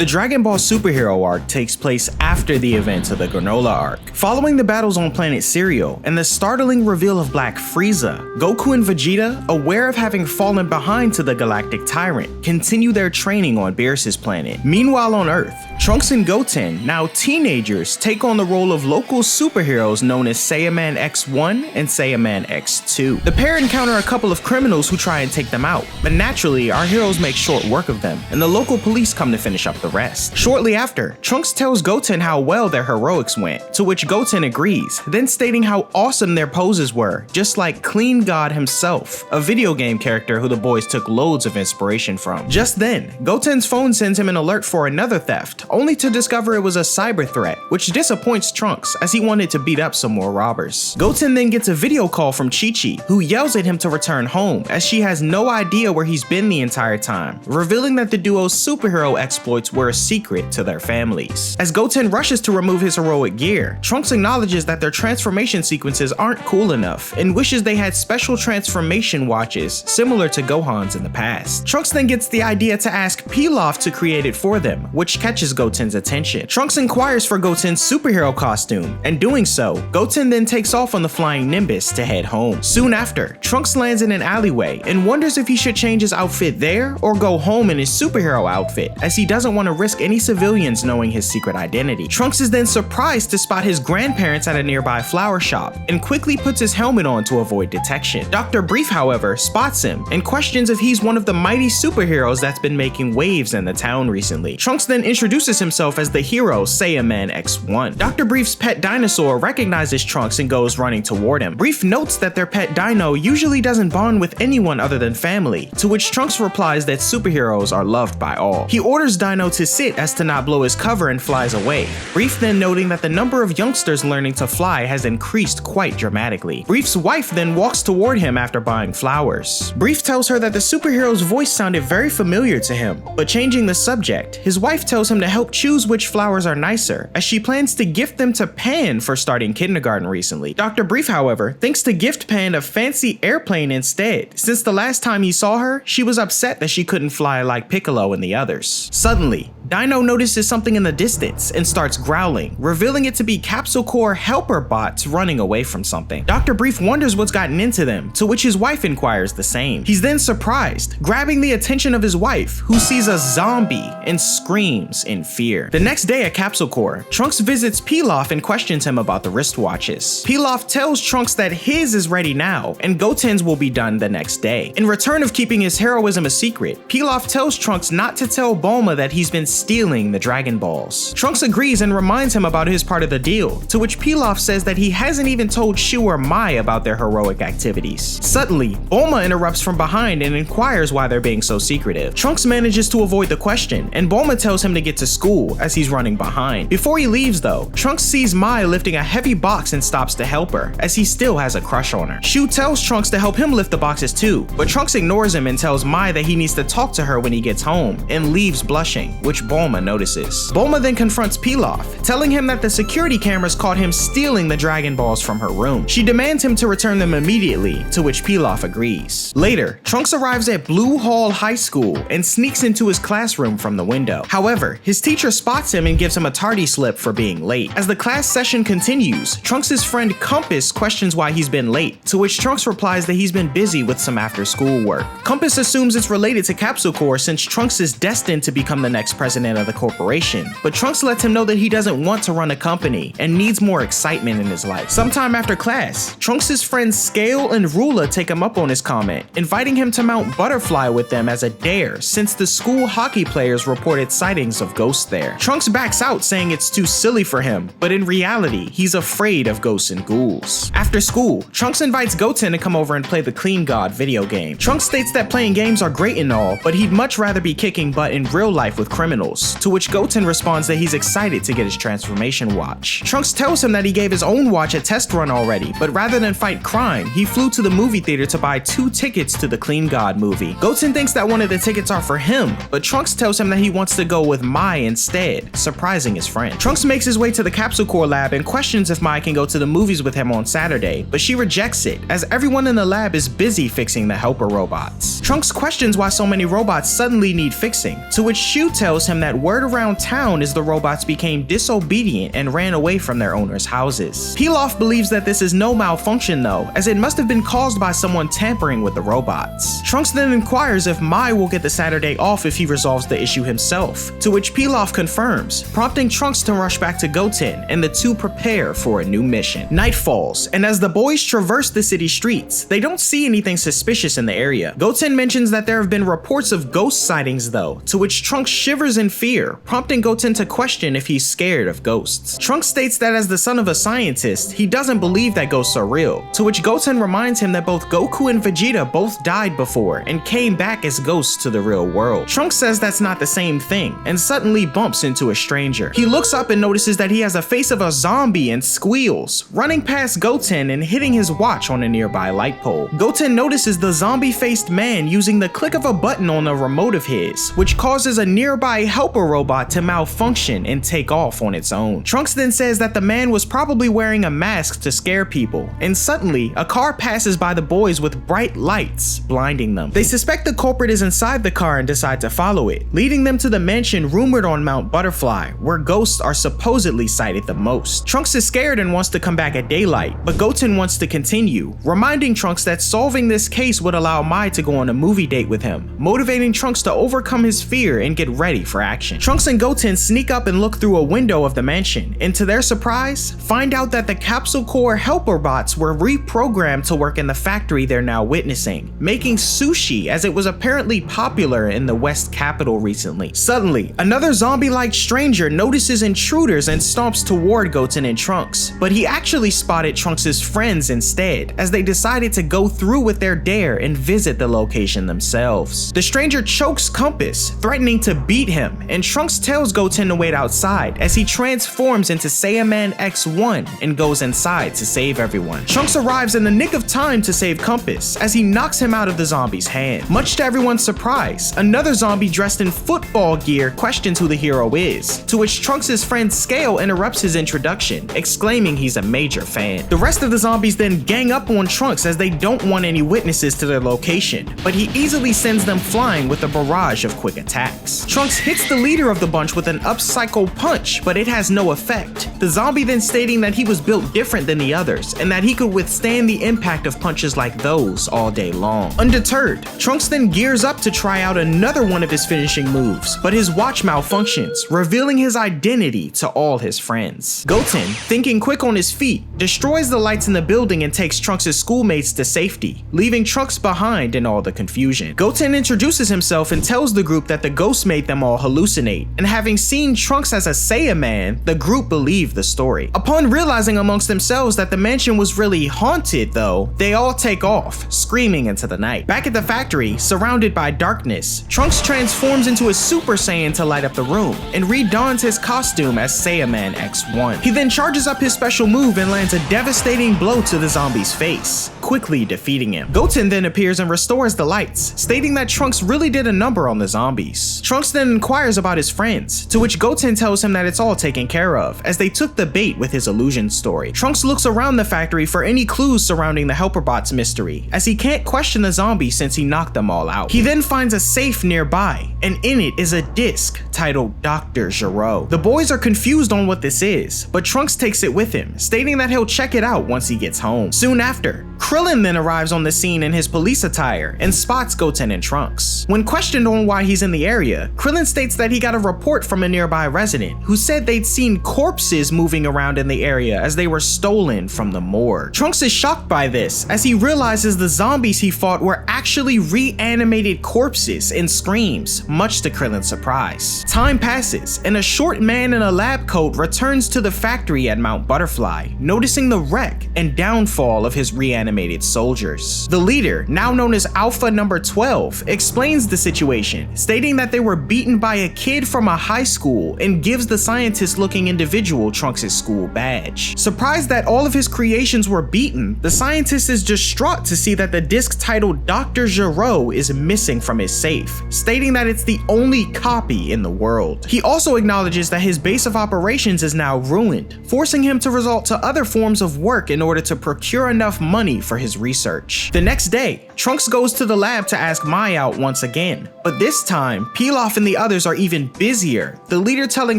The Dragon Ball superhero arc takes place after the events of the Granolah Arc. Following the battles on planet Cereal and the startling reveal of Black Frieza, Goku and Vegeta, aware of having fallen behind to the galactic tyrant, continue their training on Beerus Planet. Meanwhile on Earth, Trunks and Goten, now teenagers, take on the role of local superheroes known as Saiyaman X-1 and Saiyaman X-2. The pair encounter a couple of criminals who try and take them out, but naturally our heroes make short work of them, and the local police come to finish up the rest. Shortly after, Trunks tells Goten how well their heroics went, to which Goten agrees, then stating how awesome their poses were, just like Clean God himself, a video game character who the boys took loads of inspiration from. Just then, Goten's phone sends him an alert for another theft, only to discover it was a cyber threat, which disappoints Trunks as he wanted to beat up some more robbers. Goten then gets a video call from Chi-Chi, who yells at him to return home as she has no idea where he's been the entire time, revealing that the duo's superhero exploits were a secret to their families. As Goten rushes to remove his heroic gear, Trunks acknowledges that their transformation sequences aren't cool enough and wishes they had special transformation watches similar to Gohan's in the past. Trunks then gets the idea to ask Pilaf to create it for them, which catches Goten's attention. Trunks inquires for Goten's superhero costume, and doing so, Goten then takes off on the flying Nimbus to head home. Soon after, Trunks lands in an alleyway and wonders if he should change his outfit there or go home in his superhero outfit, as he doesn't want to risk any civilians knowing his secret identity. Trunks is then surprised to spot his grandparents at a nearby flower shop and quickly puts his helmet on to avoid detection. Dr. Brief, however, spots him and questions if he's one of the mighty superheroes that's been making waves in the town recently. Trunks then introduces himself as the hero Saiyaman X-1. Dr. Brief's pet dinosaur recognizes Trunks and goes running toward him. Brief notes that their pet dino usually doesn't bond with anyone other than family, to which Trunks replies that superheroes are loved by all. He orders Dino to sit as to not blow his cover and flies away. Brief then noting that the number of youngsters learning to fly has increased quite dramatically. Brief's wife then walks toward him after buying flowers. Brief tells her that the superhero's voice sounded very familiar to him, but changing the subject, his wife tells him to help choose which flowers are nicer, as she plans to gift them to Pan for starting kindergarten recently. Dr. Brief, however, thinks to gift Pan a fancy airplane instead, since the last time he saw her, she was upset that she couldn't fly like Piccolo and the others. Suddenly, Dino notices something in the distance and starts growling, revealing it to be Capsule Corps helper bots running away from something. Dr. Brief wonders what's gotten into them, to which his wife inquires the same. He's then surprised, grabbing the attention of his wife, who sees a zombie and screams in fear. The next day at Capsule Corps, Trunks visits Pilaf and questions him about the wristwatches. Pilaf tells Trunks that his is ready now, and Goten's will be done the next day. In return of keeping his heroism a secret, Pilaf tells Trunks not to tell Bulma that he's been stealing the Dragon Balls. Trunks agrees and reminds him about his part of the deal, to which Pilaf says that he hasn't even told Shu or Mai about their heroic activities. Suddenly, Bulma interrupts from behind and inquires why they're being so secretive. Trunks manages to avoid the question, and Bulma tells him to get to school as he's running behind. Before he leaves though, Trunks sees Mai lifting a heavy box and stops to help her, as he still has a crush on her. Shu tells Trunks to help him lift the boxes too, but Trunks ignores him and tells Mai that he needs to talk to her when he gets home, and leaves blushing, which Bulma notices. Bulma then confronts Pilaf, telling him that the security cameras caught him stealing the Dragon Balls from her room. She demands him to return them immediately, to which Pilaf agrees. Later, Trunks arrives at Blue Hall High School and sneaks into his classroom from the window. However, his teacher spots him and gives him a tardy slip for being late. As the class session continues, Trunks' friend Compass questions why he's been late, to which Trunks replies that he's been busy with some after-school work. Compass assumes it's related to Capsule Corps since Trunks is destined to become the next president of the corporation, but Trunks lets him know that he doesn't want to run a company and needs more excitement in his life. Sometime after class, Trunks' friends Scale and Rula take him up on his comment, inviting him to Mount Butterfly with them as a dare since the school hockey players reported sightings of ghosts there. Trunks backs out saying it's too silly for him, but in reality, he's afraid of ghosts and ghouls. After school, Trunks invites Goten to come over and play the Clean God video game. Trunks states that playing games are great and all, but he'd much rather be kicking butt in real life with criminals, to which Goten responds that he's excited to get his transformation watch. Trunks tells him that he gave his own watch a test run already, but rather than fight crime, he flew to the movie theater to buy 2 tickets to the Clean God movie. Goten thinks that one of the tickets are for him, but Trunks tells him that he wants to go with Mai instead, surprising his friend. Trunks makes his way to the Capsule Corps lab and questions if Mai can go to the movies with him on Saturday, but she rejects it, as everyone in the lab is busy fixing the helper robots. Trunks questions why so many robots suddenly need fixing, to which Shu tells tells him that word around town is the robots became disobedient and ran away from their owners' houses. Pilaf believes that this is no malfunction though, as it must have been caused by someone tampering with the robots. Trunks then inquires if Mai will get the Saturday off if he resolves the issue himself, to which Pilaf confirms, prompting Trunks to rush back to Goten, and the two prepare for a new mission. Night falls, and as the boys traverse the city streets, they don't see anything suspicious in the area. Goten mentions that there have been reports of ghost sightings though, to which Trunks shivers in fear, prompting Goten to question if he's scared of ghosts. Trunks states that as the son of a scientist, he doesn't believe that ghosts are real, to which Goten reminds him that both Goku and Vegeta both died before and came back as ghosts to the real world. Trunks says that's not the same thing, and suddenly bumps into a stranger. He looks up and notices that he has a face of a zombie and squeals, running past Goten and hitting his watch on a nearby light pole. Goten notices the zombie-faced man using the click of a button on a remote of his, which causes a nearby helper robot to malfunction and take off on its own. Trunks then says that the man was probably wearing a mask to scare people, and suddenly a car passes by the boys with bright lights, blinding them. They suspect the culprit is inside the car and decide to follow it, leading them to the mansion rumored on Mount Butterfly, where ghosts are supposedly sighted the most. Trunks is scared and wants to come back at daylight, but Goten wants to continue, reminding Trunks that solving this case would allow Mai to go on a movie date with him, motivating Trunks to overcome his fear and get ready for action. Trunks and Goten sneak up and look through a window of the mansion, and to their surprise, find out that the Capsule Core helper bots were reprogrammed to work in the factory they're now witnessing, making sushi as it was apparently popular in the West Capital recently. Suddenly, another zombie-like stranger notices intruders and stomps toward Goten and Trunks, but he actually spotted Trunks' friends instead, as they decided to go through with their dare and visit the location themselves. The stranger chokes Compass, threatening to beat him, and Trunks tells Goten to wait outside as he transforms into Saiyaman X-1 and goes inside to save everyone. Trunks arrives in the nick of time to save Compass as he knocks him out of the zombie's hand. Much to everyone's surprise, another zombie dressed in football gear questions who the hero is, to which Trunks' friend Scale interrupts his introduction, exclaiming he's a major fan. The rest of the zombies then gang up on Trunks as they don't want any witnesses to their location, but he easily sends them flying with a barrage of quick attacks. Trunks hits the leader of the bunch with an upcycle punch, but it has no effect. The zombie then stating that he was built different than the others, and that he could withstand the impact of punches like those all day long. Undeterred, Trunks then gears up to try out another one of his finishing moves, but his watch malfunctions, revealing his identity to all his friends. Goten, thinking quick on his feet, destroys the lights in the building and takes Trunks' schoolmates to safety, leaving Trunks behind in all the confusion. Goten introduces himself and tells the group that the ghost made them all hallucinate, and having seen Trunks as a Saiyaman, the group believed the story. Upon realizing amongst themselves that the mansion was really haunted though, they all take off, screaming into the night. Back at the factory, surrounded by darkness, Trunks transforms into a Super Saiyan to light up the room, and redons his costume as Saiyaman X-1. He then charges up his special move and lands a devastating blow to the zombie's face, quickly defeating him. Goten then appears and restores the lights, stating that Trunks really did a number on the zombies. Trunks then inquires about his friends, to which Goten tells him that it's all taken care of, as they took the bait with his illusion story. Trunks looks around the factory for any clues surrounding the helper bots mystery, as he can't question the zombies since he knocked them all out. He then finds a safe nearby, and in it is a disc titled Dr. Gero. The boys are confused on what this is, but Trunks takes it with him, stating that he'll check it out once he gets home. Soon after, Krillin then arrives on the scene in his police attire and spots Goten and Trunks. When questioned on why he's in the area, Krillin states that he got a report from a nearby resident who said they'd seen corpses moving around in the area as they were stolen from the morgue. Trunks is shocked by this as he realizes the zombies he fought were actually reanimated corpses and screams, much to Krillin's surprise. Time passes, and a short man in a lab coat returns to the factory at Mount Butterfly, noticing the wreck and downfall of his reanimated soldiers. The leader, now known as Alpha Number 12, explains the situation, stating that they were beaten by a kid from a high school and gives the scientist-looking individual Trunks' school badge. Surprised that all of his creations were beaten, the scientist is distraught to see that the disc titled Dr. Gero is missing from his safe, stating that it's the only copy in the world. He also acknowledges that his base of operations is now ruined, forcing him to resort to other forms of work in order to procure enough money key for his research. The next day, Trunks goes to the lab to ask Mai out once again, but this time, Pilaf and the others are even busier, the leader telling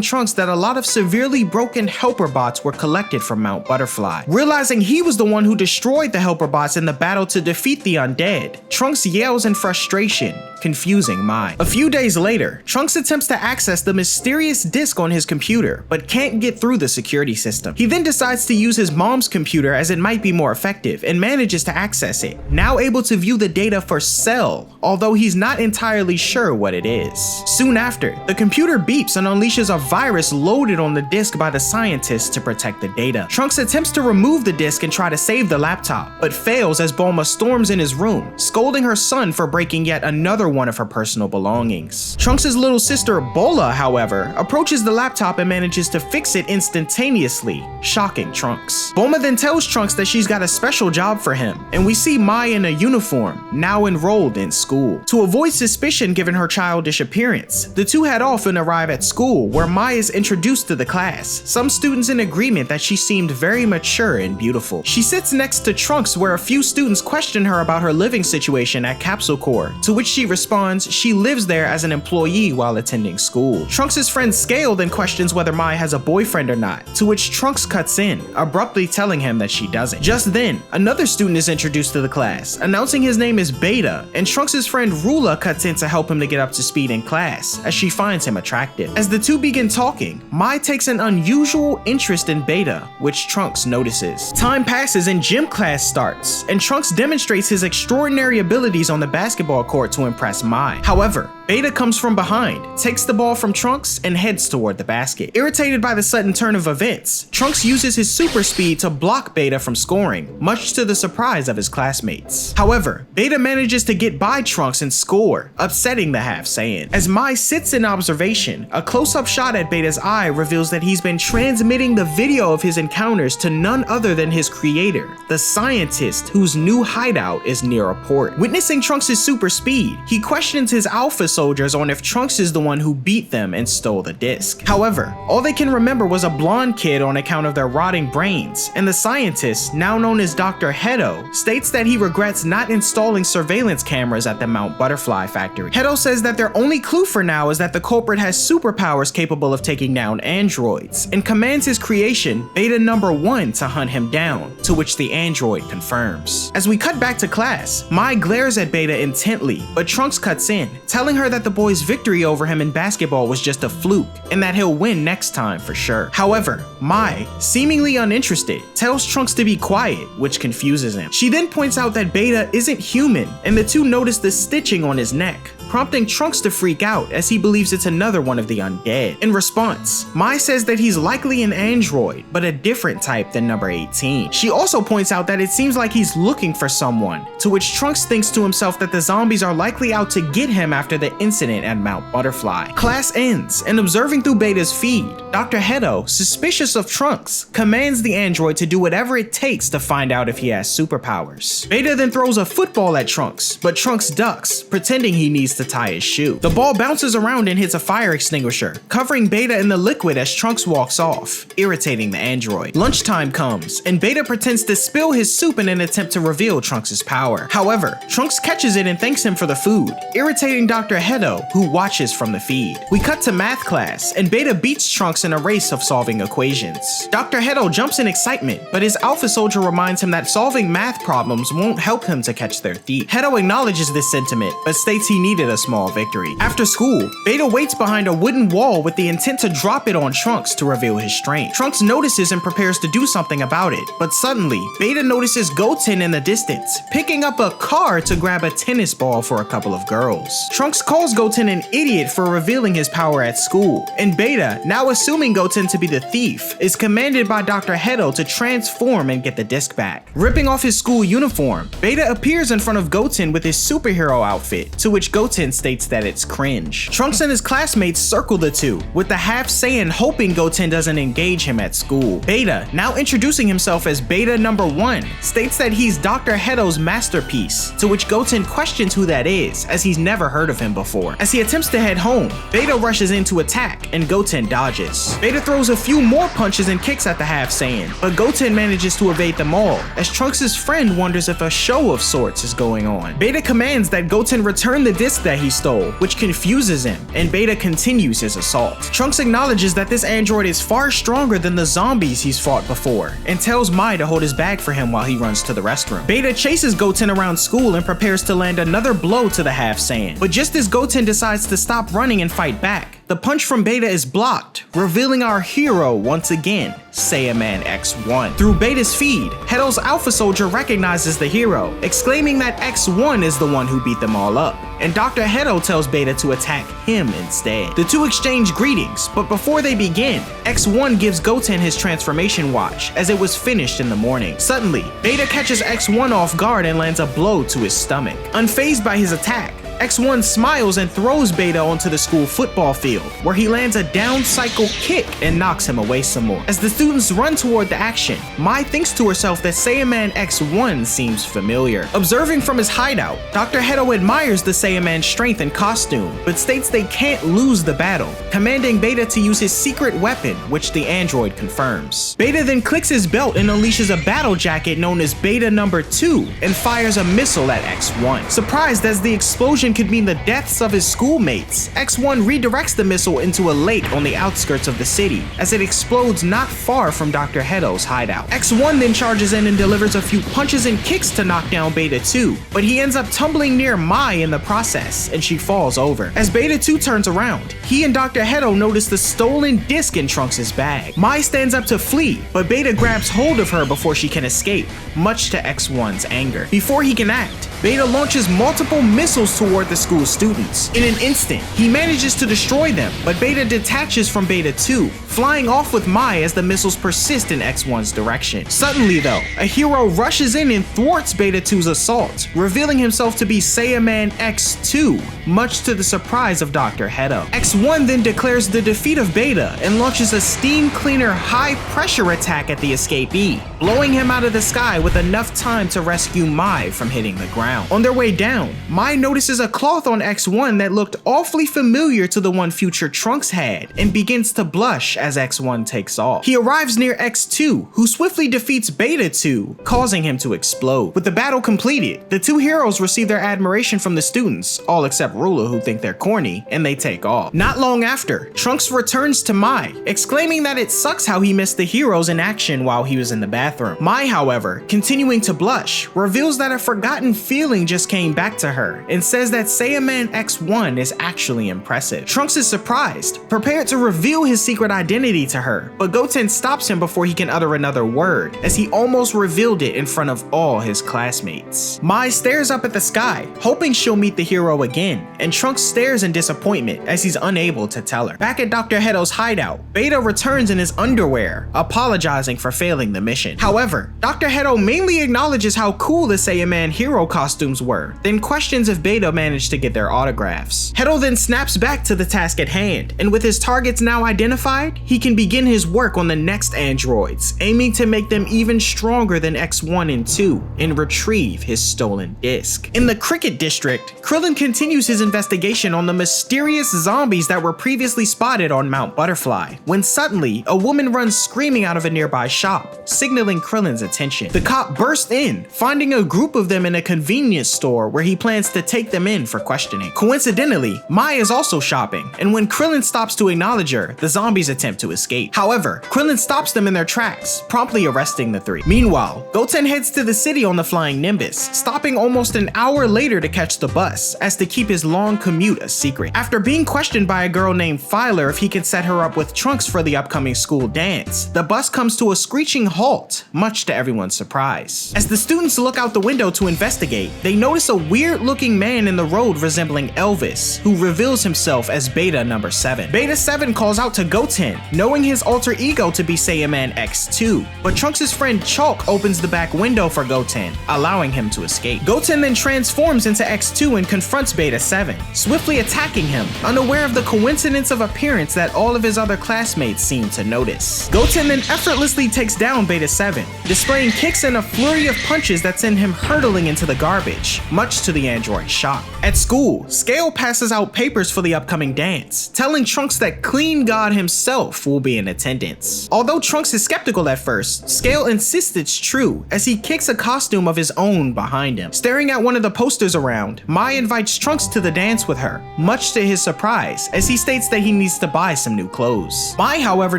Trunks that a lot of severely broken helper bots were collected from Mount Butterfly. Realizing he was the one who destroyed the helper bots in the battle to defeat the undead, Trunks yells in frustration, confusing Mai. A few days later, Trunks attempts to access the mysterious disk on his computer, but can't get through the security system. He then decides to use his mom's computer as it might be more effective, and manages to access it, now able to view the data for Cell, although he's not entirely sure what it is. Soon after, the computer beeps and unleashes a virus loaded on the disk by the scientists to protect the data. Trunks attempts to remove the disk and try to save the laptop, but fails as Bulma storms in his room, scolding her son for breaking yet another one of her personal belongings. Trunks' little sister Bola, however, approaches the laptop and manages to fix it instantaneously, shocking Trunks. Bulma then tells Trunks that she's got a special job for him, and we see Mai in a uniform, now enrolled in school. To avoid suspicion given her childish appearance, the two head off and arrive at school, where Mai is introduced to the class, some students in agreement that she seemed very mature and beautiful. She sits next to Trunks, where a few students question her about her living situation at Capsule Corps, to which she responds she lives there as an employee while attending school. Trunks' friend Scale then questions whether Mai has a boyfriend or not, to which Trunks cuts in, abruptly telling him that she doesn't. Just then, another student is introduced to the class, announcing his name is Beta, and Trunks' friend Rula cuts in to help him to get up to speed in class, as she finds him attractive. As the two begin talking, Mai takes an unusual interest in Beta, which Trunks notices. Time passes and gym class starts, and Trunks demonstrates his extraordinary abilities on the basketball court to impress Mai. However, Beta comes from behind, takes the ball from Trunks, and heads toward the basket. Irritated by the sudden turn of events, Trunks uses his super speed to block Beta from scoring, much to the surprise of his classmates. However, Beta manages to get by Trunks and score, upsetting the Half Saiyan. As Mai sits in observation, a close-up shot at Beta's eye reveals that he's been transmitting the video of his encounters to none other than his creator, the scientist whose new hideout is near a port. Witnessing Trunks' super speed, he questions his alpha soldiers on if Trunks is the one who beat them and stole the disc. However, all they can remember was a blonde kid on account of their rotting brains, and the scientist, now known as Dr. Hedo, states that he regrets not installing surveillance cameras at the Mount Butterfly factory. Hedo says that their only clue for now is that the culprit has superpowers capable of taking down androids, and commands his creation, Beta number 1, to hunt him down, to which the android confirms. As we cut back to class, Mai glares at Beta intently, but Trunks cuts in, telling her that the boy's victory over him in basketball was just a fluke, and that he'll win next time for sure. However, Mai, seemingly uninterested, tells Trunks to be quiet, which confuses him. She then points out that Beta isn't human, and the two notice the stitching on his neck, prompting Trunks to freak out as he believes it's another one of the undead. In response, Mai says that he's likely an android, but a different type than number 18. She also points out that it seems like he's looking for someone, to which Trunks thinks to himself that the zombies are likely out to get him after the incident at Mount Butterfly. Class ends, and observing through Beta's feed, Dr. Hedo, suspicious of Trunks, commands the android to do whatever it takes to find out if he has superpowers. Beta then throws a football at Trunks, but Trunks ducks, pretending he needs to tie his shoe. The ball bounces around and hits a fire extinguisher, covering Beta in the liquid as Trunks walks off, irritating the android. Lunchtime comes, and Beta pretends to spill his soup in an attempt to reveal Trunks' power. However, Trunks catches it and thanks him for the food, irritating Dr. Hedo, who watches from the feed. We cut to math class, and Beta beats Trunks in a race of solving equations. Dr. Hedo jumps in excitement, but his alpha soldier reminds him that solving math problems won't help him to catch their thief. Hedo acknowledges this sentiment, but states he needed a small victory. After school, Beta waits behind a wooden wall with the intent to drop it on Trunks to reveal his strength. Trunks notices and prepares to do something about it, but suddenly, Beta notices Goten in the distance, picking up a car to grab a tennis ball for a couple of girls. Trunks calls Goten an idiot for revealing his power at school, and Beta, now assuming Goten to be the thief, is commanded by Dr. Hedo to transform and get the disc back. Ripping off his school uniform, Beta appears in front of Goten with his superhero outfit, to which Goten Goten states that it's cringe. Trunks and his classmates circle the two, with the half Saiyan hoping Goten doesn't engage him at school. Beta, now introducing himself as Beta number 1, states that he's Dr. Hedo's masterpiece, to which Goten questions who that is, as he's never heard of him before. As he attempts to head home, Beta rushes in to attack, and Goten dodges. Beta throws a few more punches and kicks at the half Saiyan, but Goten manages to evade them all, as Trunks' friend wonders if a show of sorts is going on. Beta commands that Goten return the disc that he stole, which confuses him, and Beta continues his assault. Trunks acknowledges that this android is far stronger than the zombies he's fought before, and tells Mai to hold his bag for him while he runs to the restroom. Beta chases Goten around school and prepares to land another blow to the half Saiyan, but just as Goten decides to stop running and fight back, the punch from Beta is blocked, revealing our hero once again, Saiyaman X-1. Through Beta's feed, Hedo's Alpha Soldier recognizes the hero, exclaiming that X-1 is the one who beat them all up, and Dr. Hedo tells Beta to attack him instead. The two exchange greetings, but before they begin, X-1 gives Goten his transformation watch, as it was finished in the morning. Suddenly, Beta catches X-1 off guard and lands a blow to his stomach. Unfazed by his attack, X-1 smiles and throws Beta onto the school football field, where he lands a down cycle kick and knocks him away some more. As the students run toward the action, Mai thinks to herself that Saiyaman X-1 seems familiar. Observing from his hideout, Dr. Hedo admires the Saiyaman's strength and costume, but states they can't lose the battle, commanding Beta to use his secret weapon, which the android confirms. Beta then clicks his belt and unleashes a battle jacket known as Beta number 2 and fires a missile at X-1. Surprised as the explosion could mean the deaths of his schoolmates, X-1 redirects the missile into a lake on the outskirts of the city, as it explodes not far from Dr. Hedo's hideout. X-1 then charges in and delivers a few punches and kicks to knock down Beta 2, but he ends up tumbling near Mai in the process, and she falls over. As Beta 2 turns around, he and Dr. Hedo notice the stolen disc in Trunks' bag. Mai stands up to flee, but Beta grabs hold of her before she can escape, much to X-1's anger. Before he can act, Beta launches multiple missiles toward the school students. In an instant, he manages to destroy them, but Beta detaches from Beta 2, flying off with Mai as the missiles persist in X-1's direction. Suddenly though, a hero rushes in and thwarts Beta 2's assault, revealing himself to be Saiyaman X-2, much to the surprise of Dr. Hedo. X-1 then declares the defeat of Beta and launches a steam cleaner high pressure attack at the escapee, blowing him out of the sky with enough time to rescue Mai from hitting the ground. On their way down, Mai notices a cloth on X-1 that looked awfully familiar to the one future Trunks had, and begins to blush as X-1 takes off. He arrives near X-2, who swiftly defeats Beta 2, causing him to explode. With the battle completed, the two heroes receive their admiration from the students, all except Ruler, who think they're corny, and they take off. Not long after, Trunks returns to Mai, exclaiming that it sucks how he missed the heroes in action while he was in the bathroom. Mai, however, continuing to blush, reveals that a forgotten feeling just came back to her, and says that Saiyaman X-1 is actually impressive. Trunks is surprised, prepared to reveal his secret identity to her, but Goten stops him before he can utter another word, as he almost revealed it in front of all his classmates. Mai stares up at the sky, hoping she'll meet the hero again, and Trunks stares in disappointment as he's unable to tell her. Back at Dr. Hedo's hideout, Beta returns in his underwear, apologizing for failing the mission. However, Dr. Hedo mainly acknowledges how cool the Saiyaman hero costumes were, then questions if Beta managed to get their autographs. Hedo then snaps back to the task at hand, and with his targets now identified, he can begin his work on the next androids, aiming to make them even stronger than X-1 and 2, and retrieve his stolen disc. In the Cricket District, Krillin continues his investigation on the mysterious zombies that were previously spotted on Mount Butterfly, when suddenly, a woman runs screaming out of a nearby shop, signaling Krillin's attention. The cop bursts in, finding a group of them in a convenience store where he plans to take them in for questioning. Coincidentally, Mai is also shopping, and when Krillin stops to acknowledge her, the zombies attempt to escape. However, Krillin stops them in their tracks, promptly arresting the three. Meanwhile, Goten heads to the city on the Flying Nimbus, stopping almost an hour later to catch the bus, as to keep his long commute a secret. After being questioned by a girl named Filer if he can set her up with Trunks for the upcoming school dance, the bus comes to a screeching halt, much to everyone's surprise. As the students look out the window to investigate, they notice a weird-looking man in the the road resembling Elvis, who reveals himself as Beta number 7. Beta 7 calls out to Goten, knowing his alter ego to be Saiyaman X-2, but Trunks' friend Chalk opens the back window for Goten, allowing him to escape. Goten then transforms into X-2 and confronts Beta 7, swiftly attacking him, unaware of the coincidence of appearance that all of his other classmates seem to notice. Goten then effortlessly takes down Beta 7, displaying kicks and a flurry of punches that send him hurtling into the garbage, much to the android's shock. At school, Scale passes out papers for the upcoming dance, telling Trunks that Clean God himself will be in attendance. Although Trunks is skeptical at first, Scale insists it's true as he kicks a costume of his own behind him. Staring at one of the posters around, Mai invites Trunks to the dance with her, much to his surprise, as he states that he needs to buy some new clothes. Mai, however,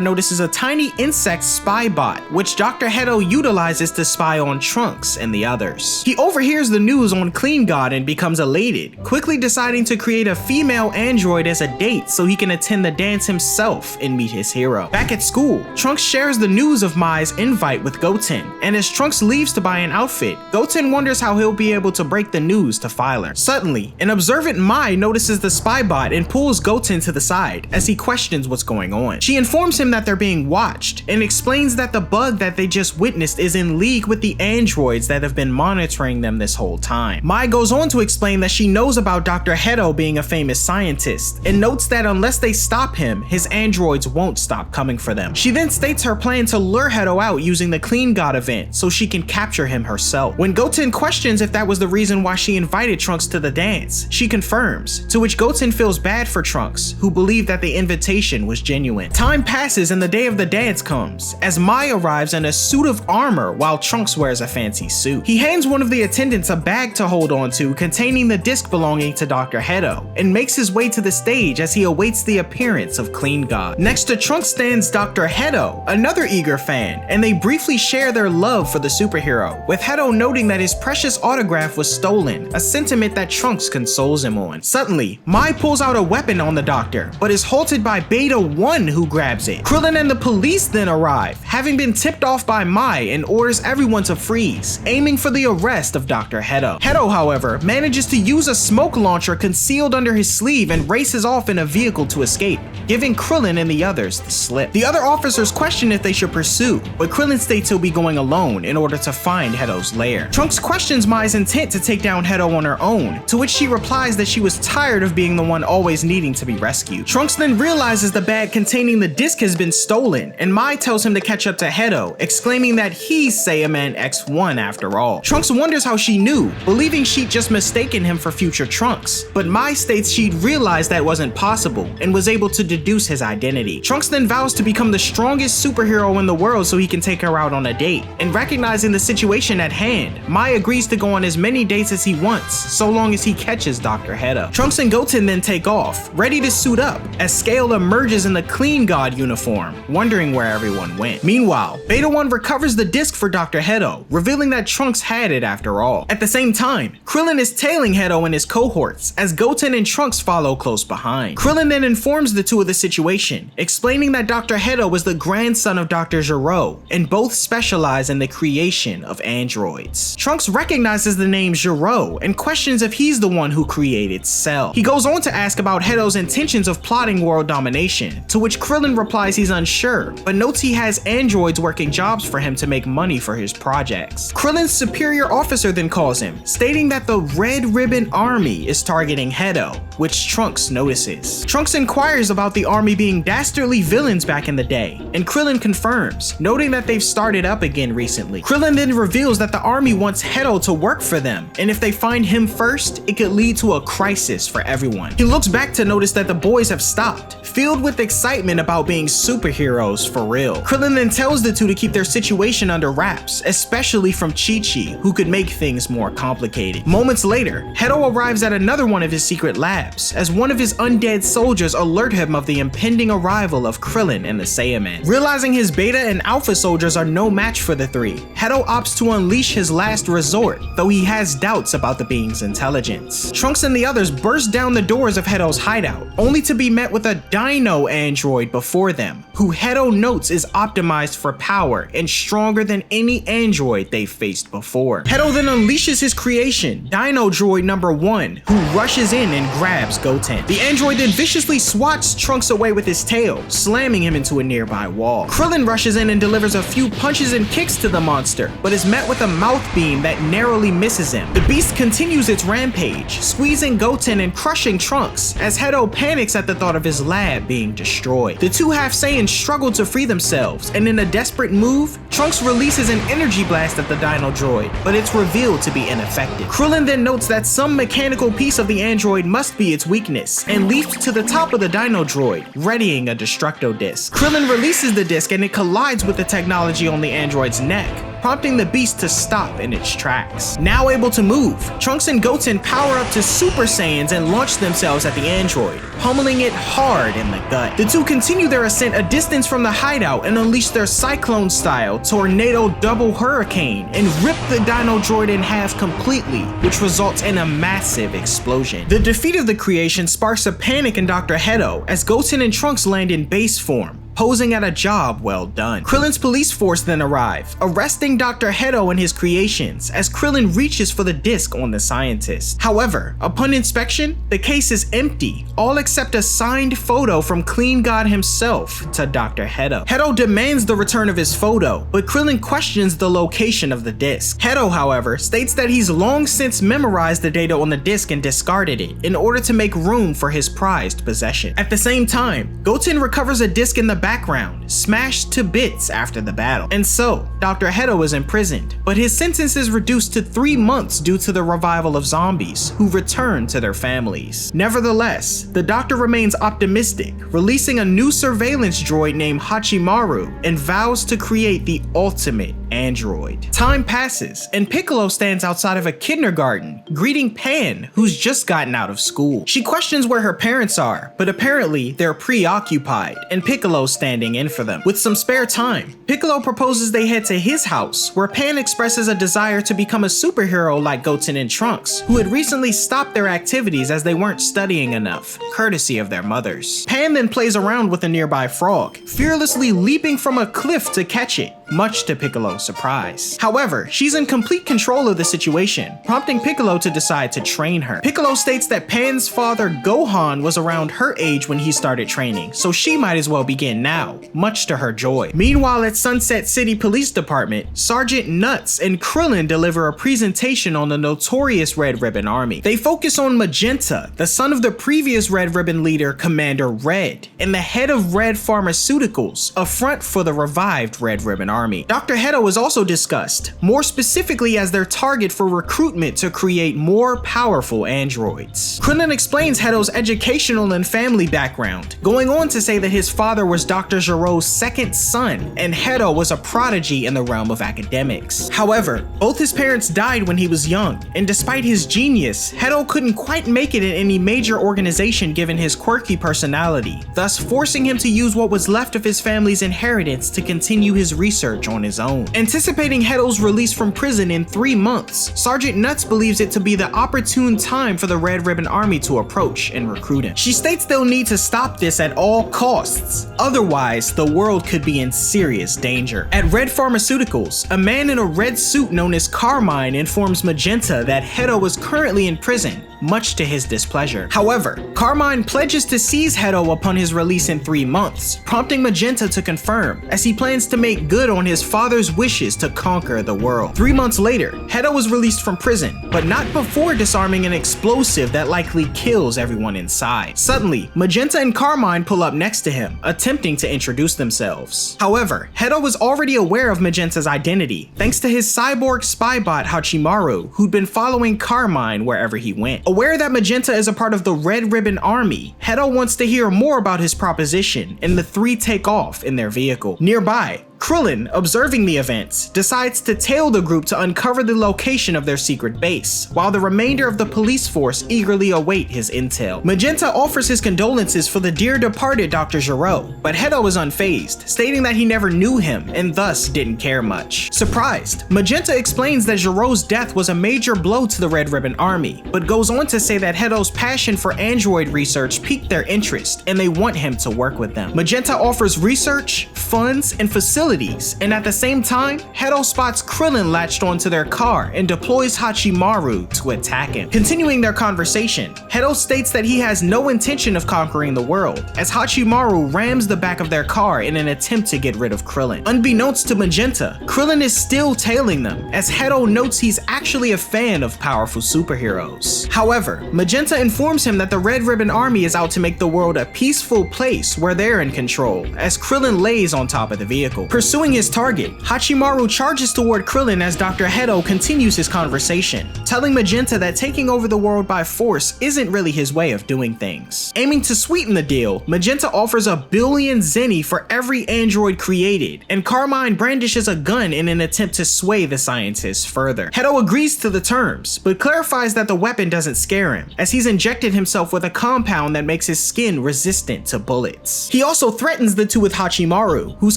notices a tiny insect spy bot, which Dr. Hedo utilizes to spy on Trunks and the others. He overhears the news on Clean God and becomes elated, quickly deciding to create a female android as a date so he can attend the dance himself and meet his hero. Back at school, Trunks shares the news of Mai's invite with Goten, and as Trunks leaves to buy an outfit, Goten wonders how he'll be able to break the news to Filer. Suddenly, an observant Mai notices the spy bot and pulls Goten to the side as he questions what's going on. She informs him that they're being watched and explains that the bug that they just witnessed is in league with the androids that have been monitoring them this whole time. Mai goes on to explain that she knows about Dr. Hedo being a famous scientist and notes that unless they stop him, his androids won't stop coming for them. She then states her plan to lure Hedo out using the Clean God event so she can capture him herself. When Goten questions if that was the reason why she invited Trunks to the dance, she confirms, to which Goten feels bad for Trunks, who believed that the invitation was genuine. Time passes and the day of the dance comes, as Mai arrives in a suit of armor while Trunks wears a fancy suit. He hands one of the attendants a bag to hold on to containing the disc belonging to Dr. Hedo, and makes his way to the stage as he awaits the appearance of Clean God. Next to Trunks stands Dr. Hedo, another eager fan, and they briefly share their love for the superhero, with Hedo noting that his precious autograph was stolen, a sentiment that Trunks consoles him on. Suddenly, Mai pulls out a weapon on the doctor, but is halted by Beta 1 who grabs it. Krillin and the police then arrive, having been tipped off by Mai, and orders everyone to freeze, aiming for the arrest of Dr. Hedo. Hedo, however, manages to use a smoke launcher concealed under his sleeve and races off in a vehicle to escape, giving Krillin and the others the slip. The other officers question if they should pursue, but Krillin states he'll be going alone in order to find Hedo's lair. Trunks questions Mai's intent to take down Hedo on her own, to which she replies that she was tired of being the one always needing to be rescued. Trunks then realizes the bag containing the disc has been stolen, and Mai tells him to catch up to Hedo, exclaiming that he's Saiyaman X-1 after all. Trunks wonders how she knew, believing she'd just mistaken him for future Trunks, but Mai states she'd realized that wasn't possible and was able to deduce his identity. Trunks then vows to become the strongest superhero in the world so he can take her out on a date, and recognizing the situation at hand, Mai agrees to go on as many dates as he wants, so long as he catches Dr. Hedo. Trunks and Goten then take off, ready to suit up, as Scale emerges in the Clean God uniform, wondering where everyone went. Meanwhile, Beta 1 recovers the disc for Dr. Hedo, revealing that Trunks had it after all. At the same time, Krillin is tailing Hedo and his cohorts, as Goten and Trunks follow close behind. Krillin then informs the two of the situation, explaining that Dr. Hedo was the grandson of Dr. Gero, and both specialize in the creation of androids. Trunks recognizes the name Gero and questions if he's the one who created Cell. He goes on to ask about Hedo's intentions of plotting world domination, to which Krillin replies he's unsure, but notes he has androids working jobs for him to make money for his projects. Krillin's superior officer then calls him, stating that the Red Ribbon Army is targeting Hedo, which Trunks notices. Trunks inquires about the army being dastardly villains back in the day, and Krillin confirms, noting that they've started up again recently. Krillin then reveals that the army wants Hedo to work for them, and if they find him first, it could lead to a crisis for everyone. He looks back to notice that the boys have stopped, filled with excitement about being superheroes for real. Krillin then tells the two to keep their situation under wraps, especially from Chi-Chi, who could make things more complicated. Moments later, Hedo arrives at another one of his secret labs, as one of his undead soldiers alert him of the impending arrival of Krillin and the Saiyaman. Realizing his Beta and Alpha soldiers are no match for the three, Hedo opts to unleash his last resort, though he has doubts about the being's intelligence. Trunks and the others burst down the doors of Hedo's hideout, only to be met with a dino android before them, who Hedo notes is optimized for power and stronger than any android they've faced before. Hedo then unleashes his creation, Dino Droid number 1, who rushes in and grabs Goten. The android then viciously swats Trunks away with his tail, slamming him into a nearby wall. Krillin rushes in and delivers a few punches and kicks to the monster, but is met with a mouth beam that narrowly misses him. The beast continues its rampage, squeezing Goten and crushing Trunks, as Hedo panics at the thought of his lab being destroyed. The two half Saiyans struggle to free themselves, and in a desperate move, Trunks releases an energy blast at the Dino Droid, but it's revealed to be ineffective. Krillin then notes that some mechanical piece of the android must be its weakness, and leaps to the top of the Dino Droid, readying a Destructo Disc. Krillin releases the disc and it collides with the technology on the android's neck, prompting the beast to stop in its tracks. Now able to move, Trunks and Goten power up to Super Saiyans and launch themselves at the android, pummeling it hard in the gut. The two continue their ascent a distance from the hideout and unleash their Cyclone-style Tornado Double Hurricane and rip the Dino Droid in half completely, which results in a massive explosion. The defeat of the creation sparks a panic in Dr. Hedo as Goten and Trunks land in base form, posing at a job well done. Krillin's police force then arrive, arresting Dr. Hedo and his creations as Krillin reaches for the disc on the scientist. However, upon inspection, the case is empty, all except a signed photo from Clean God himself to Dr. Hedo. Hedo demands the return of his photo, but Krillin questions the location of the disc. Hedo, however, states that he's long since memorized the data on the disc and discarded it in order to make room for his prized possession. At the same time, Goten recovers a disc in the background, smashed to bits after the battle. And so, Dr. Hedo is imprisoned, but his sentence is reduced to 3 months due to the revival of zombies who return to their families. Nevertheless, the doctor remains optimistic, releasing a new surveillance droid named Hachimaru and vows to create the ultimate android. Time passes, and Piccolo stands outside of a kindergarten, greeting Pan, who's just gotten out of school. She questions where her parents are, but apparently they're preoccupied, and Piccolo's standing in for them. With some spare time, Piccolo proposes they head to his house, where Pan expresses a desire to become a superhero like Goten and Trunks, who had recently stopped their activities as they weren't studying enough, courtesy of their mothers. Pan then plays around with a nearby frog, fearlessly leaping from a cliff to catch it, much to Piccolo's surprise. However, she's in complete control of the situation, prompting Piccolo to decide to train her. Piccolo states that Pan's father Gohan was around her age when he started training, so she might as well begin now, much to her joy. Meanwhile, at Sunset City Police Department, Sergeant Nuts and Krillin deliver a presentation on the notorious Red Ribbon Army. They focus on Magenta, the son of the previous Red Ribbon leader, Commander Red, and the head of Red Pharmaceuticals, a front for the revived Red Ribbon Army. Dr. Hedo is also discussed, more specifically as their target for recruitment to create more powerful androids. Krillin explains Hedo's educational and family background, going on to say that his father was Dr. Gero's second son, and Hedo was a prodigy in the realm of academics. However, both his parents died when he was young, and despite his genius, Hedo couldn't quite make it in any major organization given his quirky personality, thus forcing him to use what was left of his family's inheritance to continue his research on his own. Anticipating Hedo's release from prison in 3 months, Sergeant Nuts believes it to be the opportune time for the Red Ribbon Army to approach and recruit him. She states they'll need to stop this at all costs, otherwise the world could be in serious danger. At Red Pharmaceuticals, a man in a red suit known as Carmine informs Magenta that Hedo is currently in prison, much to his displeasure. However, Carmine pledges to seize Hedo upon his release in 3 months, prompting Magenta to confirm, as he plans to make good on his father's wishes to conquer the world. 3 months later, Hedo was released from prison, but not before disarming an explosive that likely kills everyone inside. Suddenly, Magenta and Carmine pull up next to him, attempting to introduce themselves. However, Hedo was already aware of Magenta's identity, thanks to his cyborg spy bot Hachimaru, who'd been following Carmine wherever he went. Aware that Magenta is a part of the Red Ribbon Army, Hedo wants to hear more about his proposition, and the three take off in their vehicle. Nearby, Krillin, observing the events, decides to tail the group to uncover the location of their secret base, while the remainder of the police force eagerly await his intel. Magenta offers his condolences for the dear departed Dr. Gero, but Hedo is unfazed, stating that he never knew him and thus didn't care much. Surprised, Magenta explains that Gero's death was a major blow to the Red Ribbon Army, but goes on to say that Hedo's passion for android research piqued their interest and they want him to work with them. Magenta offers research, funds, and facilities, and at the same time, Hedo spots Krillin latched onto their car and deploys Hachimaru to attack him. Continuing their conversation, Hedo states that he has no intention of conquering the world, as Hachimaru rams the back of their car in an attempt to get rid of Krillin. Unbeknownst to Magenta, Krillin is still tailing them, as Hedo notes he's actually a fan of powerful superheroes. However, Magenta informs him that the Red Ribbon Army is out to make the world a peaceful place where they're in control, as Krillin lays on top of the vehicle. Pursuing his target, Hachimaru charges toward Krillin as Dr. Hedo continues his conversation, telling Magenta that taking over the world by force isn't really his way of doing things. Aiming to sweeten the deal, Magenta offers 1 billion zenny for every android created, and Carmine brandishes a gun in an attempt to sway the scientists further. Hedo agrees to the terms, but clarifies that the weapon doesn't scare him, as he's injected himself with a compound that makes his skin resistant to bullets. He also threatens the two with Hachimaru, who's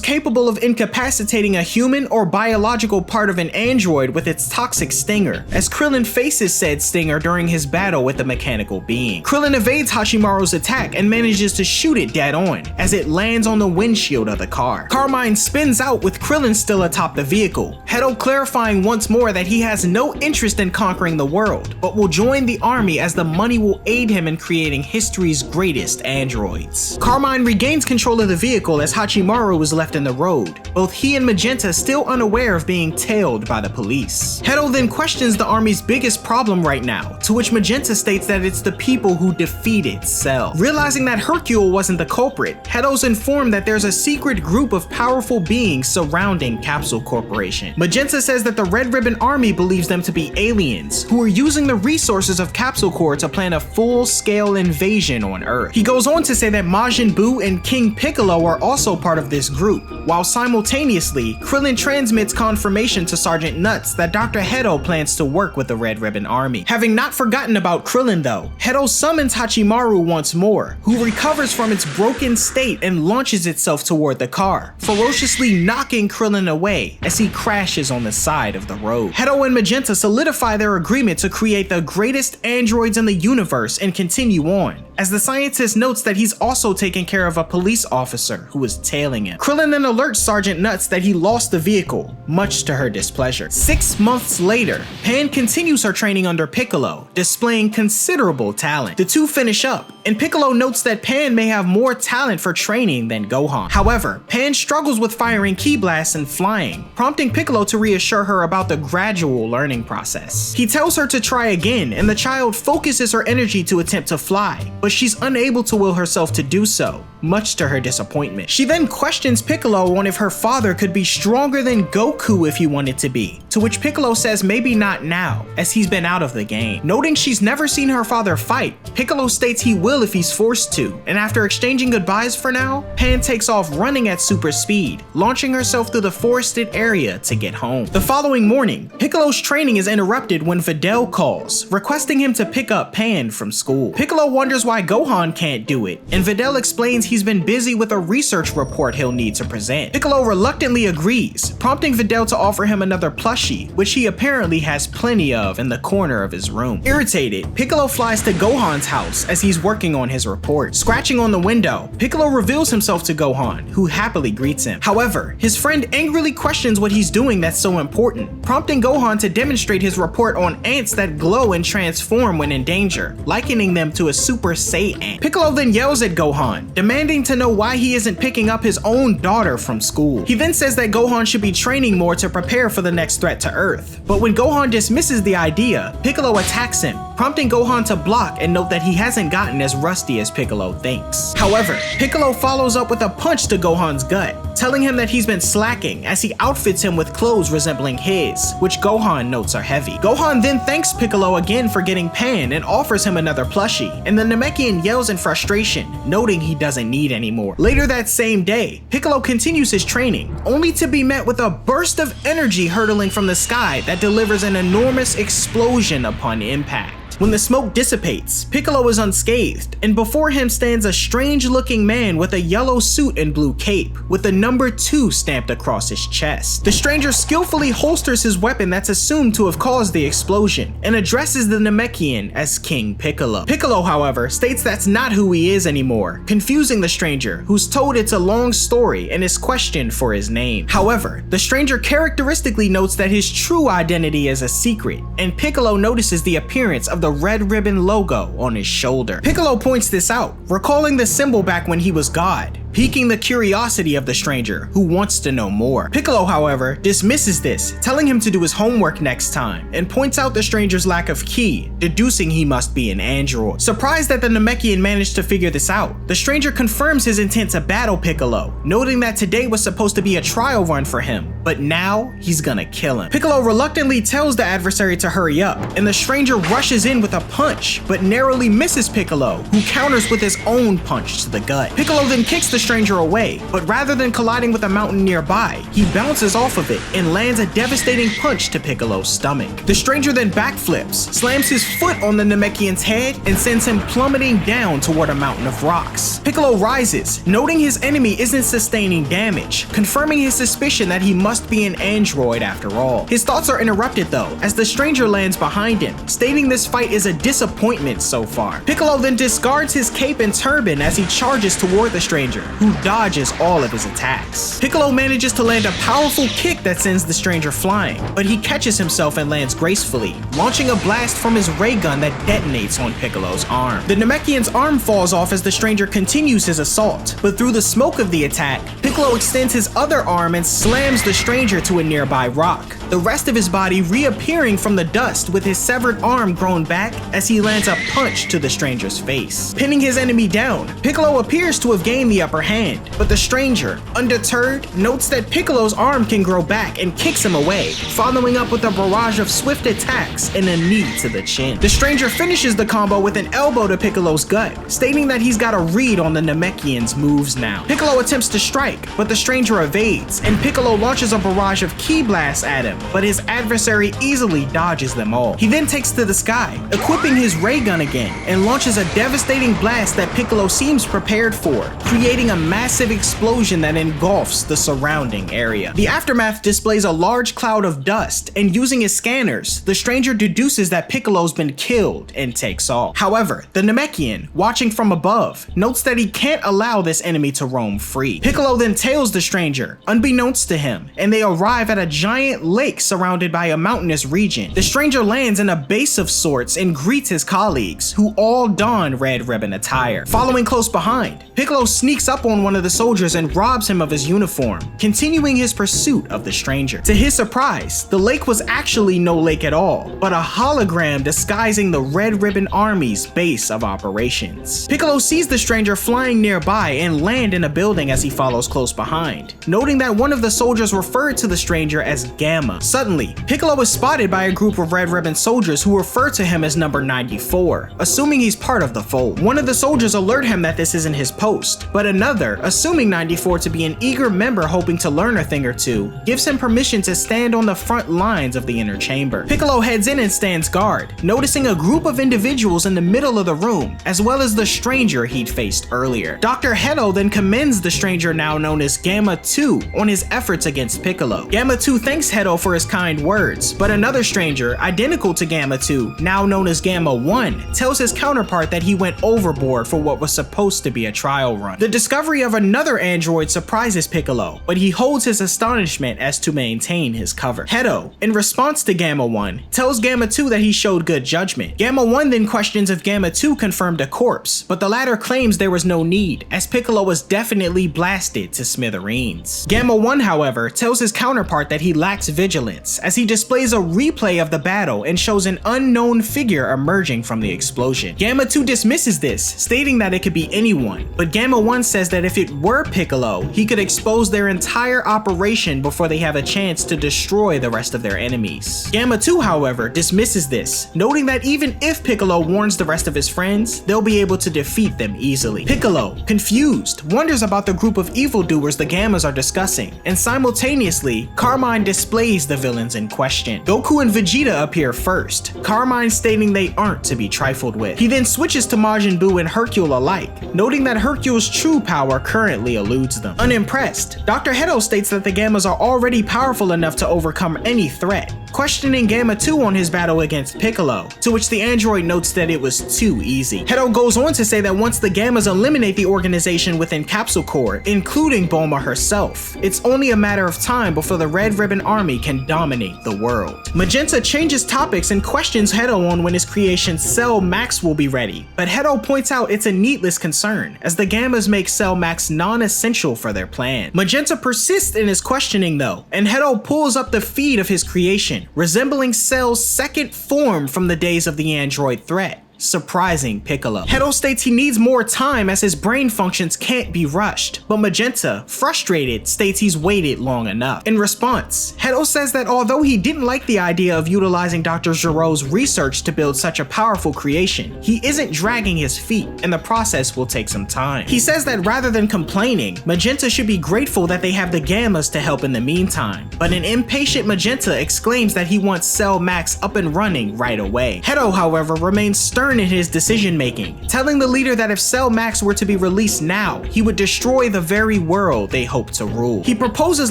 capable of incapacitating a human or biological part of an android with its toxic stinger, as Krillin faces said stinger during his battle with the mechanical being. Krillin evades Hachimaru's attack and manages to shoot it dead on, as it lands on the windshield of the car. Carmine spins out with Krillin still atop the vehicle, Hedo clarifying once more that he has no interest in conquering the world, but will join the army as the money will aid him in creating history's greatest androids. Carmine regains control of the vehicle as Hachimaru is left in the road, both he and Magenta still unaware of being tailed by the police. Hedo then questions the army's biggest problem right now, to which Magenta states that it's the people who defeated Cell. Realizing that Hercule wasn't the culprit, Hedo's informed that there's a secret group of powerful beings surrounding Capsule Corporation. Magenta says that the Red Ribbon Army believes them to be aliens, who are using the resources of Capsule Corp to plan a full-scale invasion on Earth. He goes on to say that Majin Buu and King Piccolo are also part of this group, while simultaneously, Krillin transmits confirmation to Sergeant Nuts that Dr. Hedo plans to work with the Red Ribbon Army. Having not forgotten about Krillin though, Hedo summons Hachimaru once more, who recovers from its broken state and launches itself toward the car, ferociously knocking Krillin away as he crashes on the side of the road. Hedo and Magenta solidify their agreement to create the greatest androids in the universe and continue on, as the scientist notes that he's also taking care of a police officer who is tailing him. Krillin then alerts Sergeant Nuts that he lost the vehicle, much to her displeasure. 6 months later, Pan continues her training under Piccolo, displaying considerable talent. The two finish up, and Piccolo notes that Pan may have more talent for training than Gohan. However, Pan struggles with firing ki blasts and flying, prompting Piccolo to reassure her about the gradual learning process. He tells her to try again, and the child focuses her energy to attempt to fly, but she's unable to will herself to do so, much to her disappointment. She then questions Piccolo on if her father could be stronger than Goku if he wanted to be, to which Piccolo says maybe not now, as he's been out of the game. Noting she's never seen her father fight, Piccolo states he will if he's forced to, and after exchanging goodbyes for now, Pan takes off running at super speed, launching herself through the forested area to get home. The following morning, Piccolo's training is interrupted when Videl calls, requesting him to pick up Pan from school. Piccolo wonders why Gohan can't do it, and Videl explains he's been busy with a research report he'll need to present. Piccolo reluctantly agrees, prompting Videl to offer him another plushie, which he apparently has plenty of in the corner of his room. Irritated, Piccolo flies to Gohan's house as he's working on his report. Scratching on the window, Piccolo reveals himself to Gohan, who happily greets him. However, his friend angrily questions what he's doing that's so important, prompting Gohan to demonstrate his report on ants that glow and transform when in danger, likening them to a Super Saiyan. Piccolo then yells at Gohan, demanding to know why he isn't picking up his own daughter from school. He then says that Gohan should be training more to prepare for the next threat to Earth. But when Gohan dismisses the idea, Piccolo attacks him, prompting Gohan to block and note that he hasn't gotten as rusty as Piccolo thinks. However, Piccolo follows up with a punch to Gohan's gut, telling him that he's been slacking as he outfits him with clothes resembling his, which Gohan notes are heavy. Gohan then thanks Piccolo again for getting Pan and offers him another plushie, and the Namekian yells in frustration, noting he doesn't need any more. Later that same day, Piccolo continues his training, only to be met with a burst of energy hurtling from the sky that delivers an enormous explosion upon impact. When the smoke dissipates, Piccolo is unscathed, and before him stands a strange-looking man with a yellow suit and blue cape, with the number 2 stamped across his chest. The stranger skillfully holsters his weapon that's assumed to have caused the explosion, and addresses the Namekian as King Piccolo. Piccolo, however, states that's not who he is anymore, confusing the stranger, who's told it's a long story and is questioned for his name. However, the stranger characteristically notes that his true identity is a secret, and Piccolo notices the appearance of the red ribbon logo on his shoulder. Piccolo points this out, recalling the symbol back when he was God, piquing the curiosity of the stranger, who wants to know more. Piccolo, however, dismisses this, telling him to do his homework next time, and points out the stranger's lack of ki, deducing he must be an android. Surprised that the Namekian managed to figure this out, the stranger confirms his intent to battle Piccolo, noting that today was supposed to be a trial run for him, but now he's gonna kill him. Piccolo reluctantly tells the adversary to hurry up, and the stranger rushes in with a punch, but narrowly misses Piccolo, who counters with his own punch to the gut. Piccolo then kicks the stranger away, but rather than colliding with a mountain nearby, he bounces off of it and lands a devastating punch to Piccolo's stomach. The stranger then backflips, slams his foot on the Namekian's head, and sends him plummeting down toward a mountain of rocks. Piccolo rises, noting his enemy isn't sustaining damage, confirming his suspicion that he must be an android after all. His thoughts are interrupted though, as the stranger lands behind him, stating this fight is a disappointment so far. Piccolo then discards his cape and turban as he charges toward the stranger, who dodges all of his attacks. Piccolo manages to land a powerful kick that sends the stranger flying, but he catches himself and lands gracefully, launching a blast from his ray gun that detonates on Piccolo's arm. The Namekian's arm falls off as the stranger continues his assault, but through the smoke of the attack, Piccolo extends his other arm and slams the stranger to a nearby rock, the rest of his body reappearing from the dust with his severed arm grown back as he lands a punch to the stranger's face. Pinning his enemy down, Piccolo appears to have gained the upper hand, but the stranger, undeterred, notes that Piccolo's arm can grow back and kicks him away, following up with a barrage of swift attacks and a knee to the chin. The stranger finishes the combo with an elbow to Piccolo's gut, stating that he's got a read on the Namekian's moves now. Piccolo attempts to strike, but the stranger evades, and Piccolo launches a barrage of ki blasts at him, but his adversary easily dodges them all. He then takes to the sky, equipping his ray gun again, and launches a devastating blast that Piccolo seems prepared for, creating a massive explosion that engulfs the surrounding area. The aftermath displays a large cloud of dust, and using his scanners, the stranger deduces that Piccolo's been killed and takes off. However, the Namekian, watching from above, notes that he can't allow this enemy to roam free. Piccolo then tails the stranger, unbeknownst to him, and they arrive at a giant lake surrounded by a mountainous region. The stranger lands in a base of sorts and greets his colleagues, who all don red ribbon attire. Following close behind, Piccolo sneaks up on one of the soldiers and robs him of his uniform, continuing his pursuit of the stranger. To his surprise, the lake was actually no lake at all, but a hologram disguising the Red Ribbon Army's base of operations. Piccolo sees the stranger flying nearby and land in a building as he follows close behind, noting that one of the soldiers referred to the stranger as Gamma. Suddenly, Piccolo is spotted by a group of Red Ribbon soldiers who refer to him as number 94, assuming he's part of the fold. One of the soldiers alert him that this isn't his post, but another, assuming 94 to be an eager member hoping to learn a thing or two, gives him permission to stand on the front lines of the inner chamber. Piccolo heads in and stands guard, noticing a group of individuals in the middle of the room, as well as the stranger he'd faced earlier. Dr. Hedo then commends the stranger now known as Gamma 2 on his efforts against Piccolo. Gamma 2 thanks Hedo for his kind words, but another stranger, identical to Gamma 2, now known as Gamma 1, tells his counterpart that he went overboard for what was supposed to be a trial run. The discovery of another android surprises Piccolo, but he holds his astonishment as to maintain his cover. Hedo, in response to Gamma 1, tells Gamma 2 that he showed good judgment. Gamma 1 then questions if Gamma 2 confirmed a corpse, but the latter claims there was no need, as Piccolo was definitely blasted to smithereens. Gamma 1, however, tells his counterpart that he lacks vigilance, as he displays a replay of the battle and shows an unknown figure emerging from the explosion. Gamma 2 dismisses this, stating that it could be anyone, but Gamma 1 says says that if it were Piccolo, he could expose their entire operation before they have a chance to destroy the rest of their enemies. Gamma 2, however, dismisses this, noting that even if Piccolo warns the rest of his friends, they'll be able to defeat them easily. Piccolo, confused, wonders about the group of evildoers the Gammas are discussing, and simultaneously, Carmine displays the villains in question. Goku and Vegeta appear first, Carmine stating they aren't to be trifled with. He then switches to Majin Buu and Hercule alike, noting that Hercule's true power currently eludes them. Unimpressed, Dr. Hedo states that the Gammas are already powerful enough to overcome any threat, questioning Gamma 2 on his battle against Piccolo, to which the android notes that it was too easy. Hedo goes on to say that once the Gammas eliminate the organization within Capsule Corp, including Bulma herself, it's only a matter of time before the Red Ribbon Army can dominate the world. Magenta changes topics and questions Hedo on when his creation Cell Max will be ready, but Hedo points out it's a needless concern, as the Gammas make Cell Max non-essential for their plan. Magenta persists in his questioning though, and Hedo pulls up the feed of his creation, resembling Cell's second form from the days of the android threat, surprising Piccolo. Hedo states he needs more time as his brain functions can't be rushed, but Magenta, frustrated, states he's waited long enough. In response, Hedo says that although he didn't like the idea of utilizing Dr. Gero's research to build such a powerful creation, he isn't dragging his feet, and the process will take some time. He says that rather than complaining, Magenta should be grateful that they have the Gammas to help in the meantime, but an impatient Magenta exclaims that he wants Cell Max up and running right away. Hedo, however, remains stern in his decision-making, telling the leader that if Cell Max were to be released now, he would destroy the very world they hope to rule. He proposes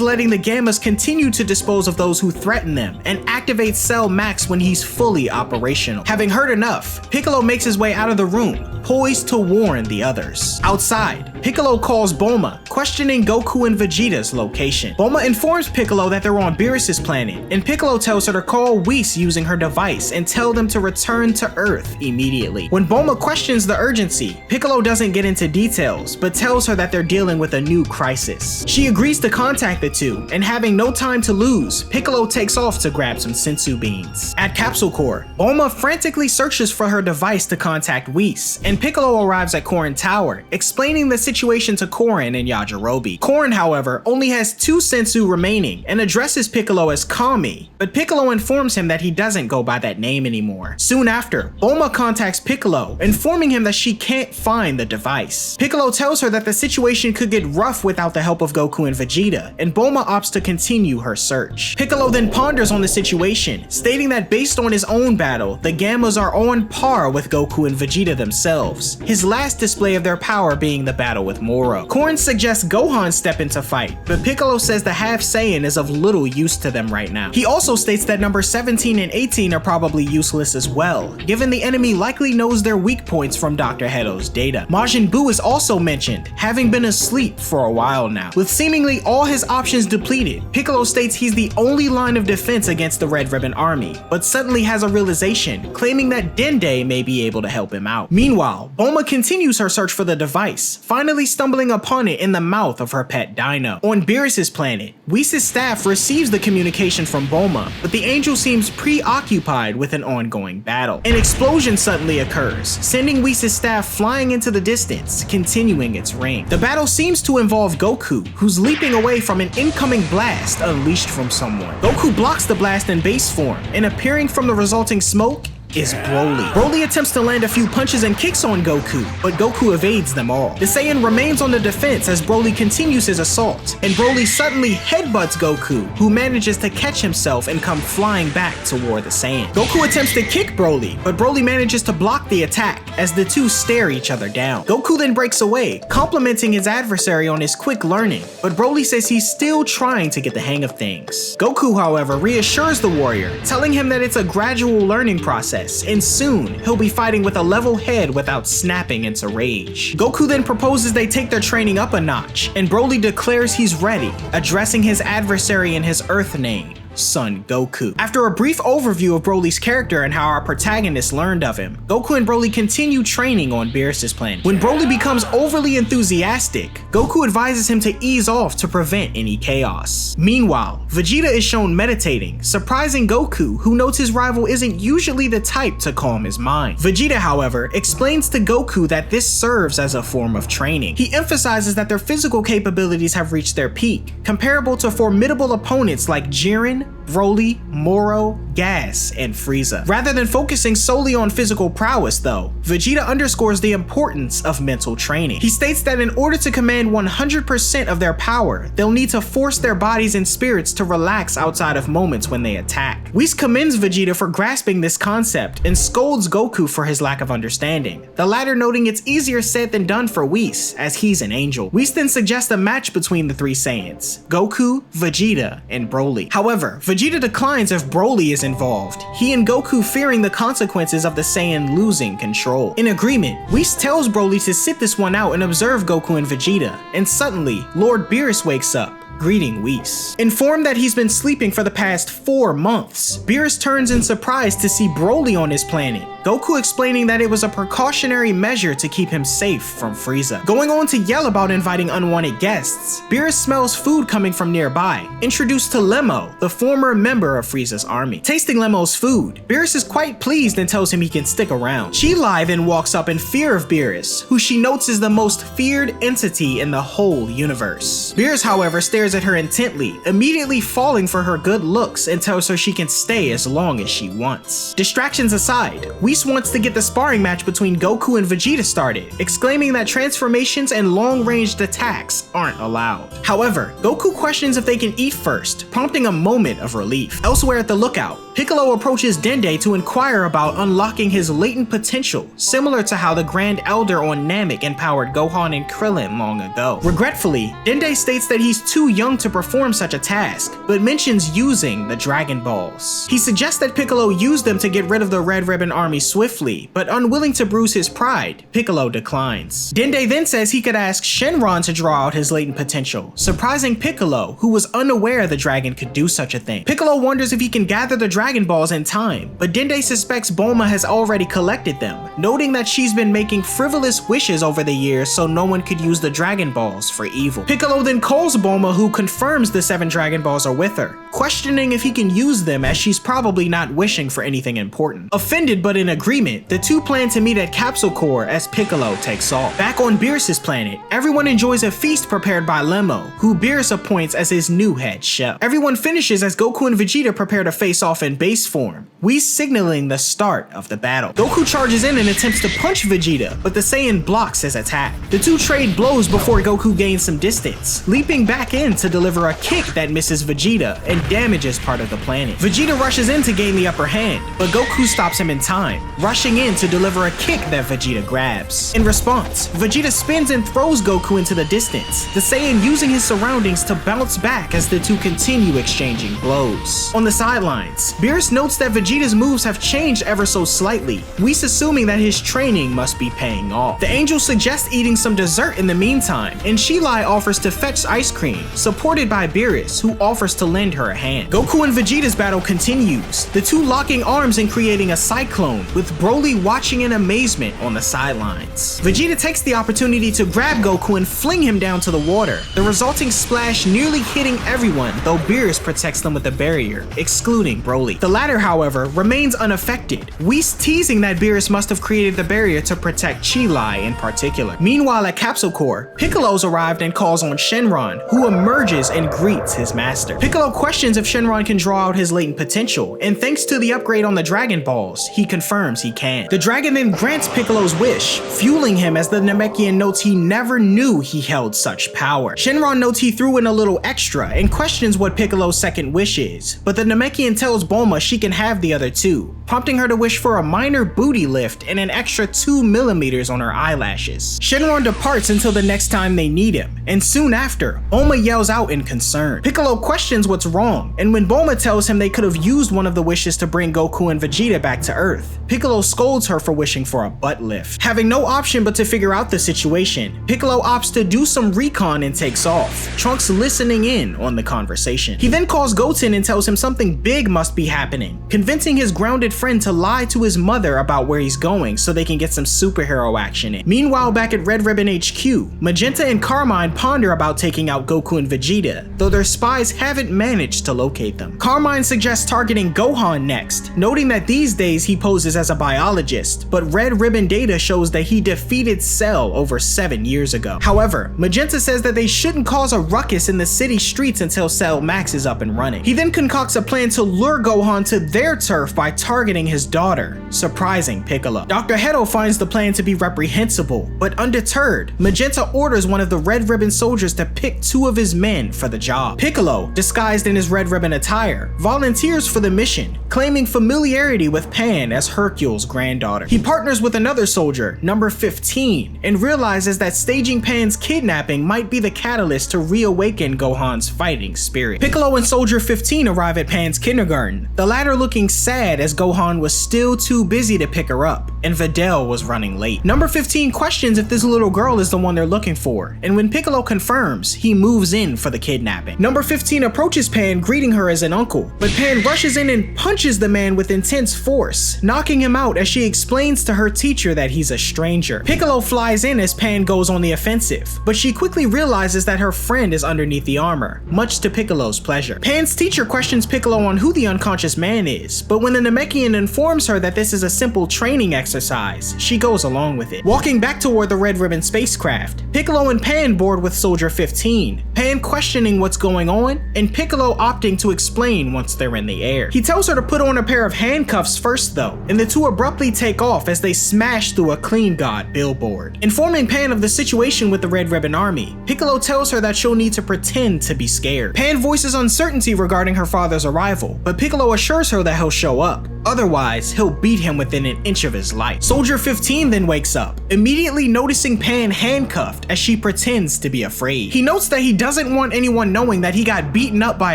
letting the Gammas continue to dispose of those who threaten them, and activate Cell Max when he's fully operational. Having heard enough, Piccolo makes his way out of the room, poised to warn the others. Outside, Piccolo calls Bulma, questioning Goku and Vegeta's location. Bulma informs Piccolo that they're on Beerus Planet, and Piccolo tells her to call Whis using her device and tell them to return to Earth immediately. When Bulma questions the urgency, Piccolo doesn't get into details, but tells her that they're dealing with a new crisis. She agrees to contact the two, and having no time to lose, Piccolo takes off to grab some sensu beans. At Capsule Corp, Bulma frantically searches for her device to contact Whis, and Piccolo arrives at Korin Tower, explaining the situation to Korin and Yajirobe. Korin, however, only has 2 sensu remaining and addresses Piccolo as Kami, but Piccolo informs him that he doesn't go by that name anymore. Soon after, Bulma contacts Piccolo, informing him that she can't find the device. Piccolo tells her that the situation could get rough without the help of Goku and Vegeta, and Bulma opts to continue her search. Piccolo then ponders on the situation, stating that based on his own battle, the Gammas are on par with Goku and Vegeta themselves, his last display of their power being the battle with Moro. Korin suggests Gohan step into fight, but Piccolo says the half Saiyan is of little use to them right now. He also states that number 17 and 18 are probably useless as well, given the enemy likely knows their weak points from Dr. Hedo's data. Majin Buu is also mentioned, having been asleep for a while now. With seemingly all his options depleted, Piccolo states he's the only line of defense against the Red Ribbon Army, but suddenly has a realization, claiming that Dende may be able to help him out. Meanwhile, Bulma continues her search for the device, finally stumbling upon it in the mouth of her pet dino. On Beerus Planet, Whis' staff receives the communication from Bulma, but the angel seems preoccupied with an ongoing battle. An explosion suddenly occurs, sending Whis' staff flying into the distance, continuing its reign. The battle seems to involve Goku, who's leaping away from an incoming blast unleashed from someone. Goku blocks the blast in base form, and appearing from the resulting smoke is Broly. Broly attempts to land a few punches and kicks on Goku, but Goku evades them all. The Saiyan remains on the defense as Broly continues his assault, and Broly suddenly headbutts Goku, who manages to catch himself and come flying back toward the Saiyan. Goku attempts to kick Broly, but Broly manages to block the attack as the two stare each other down. Goku then breaks away, complimenting his adversary on his quick learning, but Broly says he's still trying to get the hang of things. Goku, however, reassures the warrior, telling him that it's a gradual learning process, and soon he'll be fighting with a level head without snapping into rage. Goku then proposes they take their training up a notch, and Broly declares he's ready, addressing his adversary in his Earth name, Son Goku. After a brief overview of Broly's character and how our protagonist learned of him, Goku and Broly continue training on Beerus Planet. When Broly becomes overly enthusiastic, Goku advises him to ease off to prevent any chaos. Meanwhile, Vegeta is shown meditating, surprising Goku, who notes his rival isn't usually the type to calm his mind. Vegeta, however, explains to Goku that this serves as a form of training. He emphasizes that their physical capabilities have reached their peak, comparable to formidable opponents like Jiren, Broly, Moro, Gas, and Frieza. Rather than focusing solely on physical prowess though, Vegeta underscores the importance of mental training. He states that in order to command 100% of their power, they'll need to force their bodies and spirits to relax outside of moments when they attack. Whis commends Vegeta for grasping this concept and scolds Goku for his lack of understanding, the latter noting it's easier said than done for Whis, as he's an angel. Whis then suggests a match between the three Saiyans, Goku, Vegeta, and Broly. However, Vegeta declines if Broly is involved, he and Goku fearing the consequences of the Saiyan losing control. In agreement, Whis tells Broly to sit this one out and observe Goku and Vegeta, and suddenly, Lord Beerus wakes up, greeting Whis. Informed that he's been sleeping for the past 4 months, Beerus turns in surprise to see Broly on his planet, Goku explaining that it was a precautionary measure to keep him safe from Frieza. Going on to yell about inviting unwanted guests, Beerus smells food coming from nearby, introduced to Lemmo, the former member of Frieza's army. Tasting Lemmo's food, Beerus is quite pleased and tells him he can stick around. Chi-Lai then walks up in fear of Beerus, who she notes is the most feared entity in the whole universe. Beerus, however, stares at her intently, immediately falling for her good looks and tells her she can stay as long as she wants. Distractions aside, Whis wants to get the sparring match between Goku and Vegeta started, exclaiming that transformations and long-ranged attacks aren't allowed. However, Goku questions if they can eat first, prompting a moment of relief. Elsewhere at the lookout, Piccolo approaches Dende to inquire about unlocking his latent potential, similar to how the Grand Elder on Namek empowered Gohan and Krillin long ago. Regretfully, Dende states that he's too young to perform such a task, but mentions using the Dragon Balls. He suggests that Piccolo use them to get rid of the Red Ribbon Army swiftly, but unwilling to bruise his pride, Piccolo declines. Dende then says he could ask Shenron to draw out his latent potential, surprising Piccolo, who was unaware the dragon could do such a thing. Piccolo wonders if he can gather the Dragon Balls in time, but Dende suspects Bulma has already collected them, noting that she's been making frivolous wishes over the years so no one could use the Dragon Balls for evil. Piccolo then calls Bulma, who confirms the 7 Dragon Balls are with her, questioning if he can use them as she's probably not wishing for anything important. Offended but in agreement, the two plan to meet at Capsule Corps as Piccolo takes off. Back on Beerus' planet, everyone enjoys a feast prepared by Lemmo, who Beerus appoints as his new head chef. Everyone finishes as Goku and Vegeta prepare to face off in base form, Whis signaling the start of the battle. Goku charges in and attempts to punch Vegeta, but the Saiyan blocks his attack. The two trade blows before Goku gains some distance, leaping back in to deliver a kick that misses Vegeta and damages part of the planet. Vegeta rushes in to gain the upper hand, but Goku stops him in time, rushing in to deliver a kick that Vegeta grabs. In response, Vegeta spins and throws Goku into the distance, the Saiyan using his surroundings to bounce back as the two continue exchanging blows. On the sidelines, Beerus notes that Vegeta's moves have changed ever so slightly, Whis assuming that his training must be paying off. The angel suggests eating some dessert in the meantime, and Chi-Lai offers to fetch ice cream, supported by Beerus, who offers to lend her a hand. Goku and Vegeta's battle continues, the two locking arms and creating a cyclone, with Broly watching in amazement on the sidelines. Vegeta takes the opportunity to grab Goku and fling him down to the water, the resulting splash nearly hitting everyone, though Beerus protects them with a barrier, excluding Broly. The latter, however, remains unaffected, Whis teasing that Beerus must have created the barrier to protect Chi-Lai in particular. Meanwhile at Capsule Corps, Piccolo's arrived and calls on Shenron, who emerges and greets his master. Piccolo questions if Shenron can draw out his latent potential, and thanks to the upgrade on the Dragon Balls, he confirms he can. The dragon then grants Piccolo's wish, fueling him as the Namekian notes he never knew he held such power. Shenron notes he threw in a little extra and questions what Piccolo's second wish is, but the Namekian tells Bulma she can have the other two, prompting her to wish for a minor booty lift and an extra 2mm on her eyelashes. Shenron departs until the next time they need him, and soon after, Bulma yells out in concern. Piccolo questions what's wrong wrong, and when Bulma tells him they could have used one of the wishes to bring Goku and Vegeta back to Earth, Piccolo scolds her for wishing for a butt lift. Having no option but to figure out the situation, Piccolo opts to do some recon and takes off, Trunks listening in on the conversation. He then calls Goten and tells him something big must be happening, convincing his grounded friend to lie to his mother about where he's going so they can get some superhero action in. Meanwhile, back at Red Ribbon HQ, Magenta and Carmine ponder about taking out Goku and Vegeta, though their spies haven't managed to locate them. Carmine suggests targeting Gohan next, noting that these days he poses as a biologist, but Red Ribbon data shows that he defeated Cell over 7 years ago. However, Magenta says that they shouldn't cause a ruckus in the city streets until Cell Max is up and running. He then concocts a plan to lure Gohan to their turf by targeting his daughter, surprising Piccolo. Dr. Hedo finds the plan to be reprehensible, but undeterred, Magenta orders one of the Red Ribbon soldiers to pick 2 of his men for the job. Piccolo, disguised in his Red Ribbon attire, volunteers for the mission, claiming familiarity with Pan as Hercule's granddaughter. He partners with another soldier, number 15, and realizes that staging Pan's kidnapping might be the catalyst to reawaken Gohan's fighting spirit. Piccolo and Soldier 15 arrive at Pan's kindergarten, the latter looking sad as Gohan was still too busy to pick her up, and Videl was running late. Number 15 questions if this little girl is the one they're looking for, and when Piccolo confirms, he moves in for the kidnapping. Number 15 approaches Pan, greeting her as an uncle, but Pan rushes in and punches the man with intense force, knocking him out as she explains to her teacher that he's a stranger. Piccolo flies in as Pan goes on the offensive, but she quickly realizes that her friend is underneath the armor, much to Piccolo's pleasure. Pan's teacher questions Piccolo on who the unconscious man is, but when the Namekian informs her that this is a simple training exercise, she goes along with it. Walking back toward the Red Ribbon spacecraft, Piccolo and Pan board with Soldier 15, Pan questioning what's going on, and Piccolo opting to explain once they're in the air. He tells her to put on a pair of handcuffs first though, and the two abruptly take off as they smash through a Clean God billboard. Informing Pan of the situation with the Red Ribbon Army, Piccolo tells her that she'll need to pretend to be scared. Pan voices uncertainty regarding her father's arrival, but Piccolo assures her that he'll show up. Otherwise, he'll beat him within an inch of his life. Soldier 15 then wakes up, immediately noticing Pan handcuffed as she pretends to be afraid. He notes that he doesn't want anyone knowing that he got beaten up by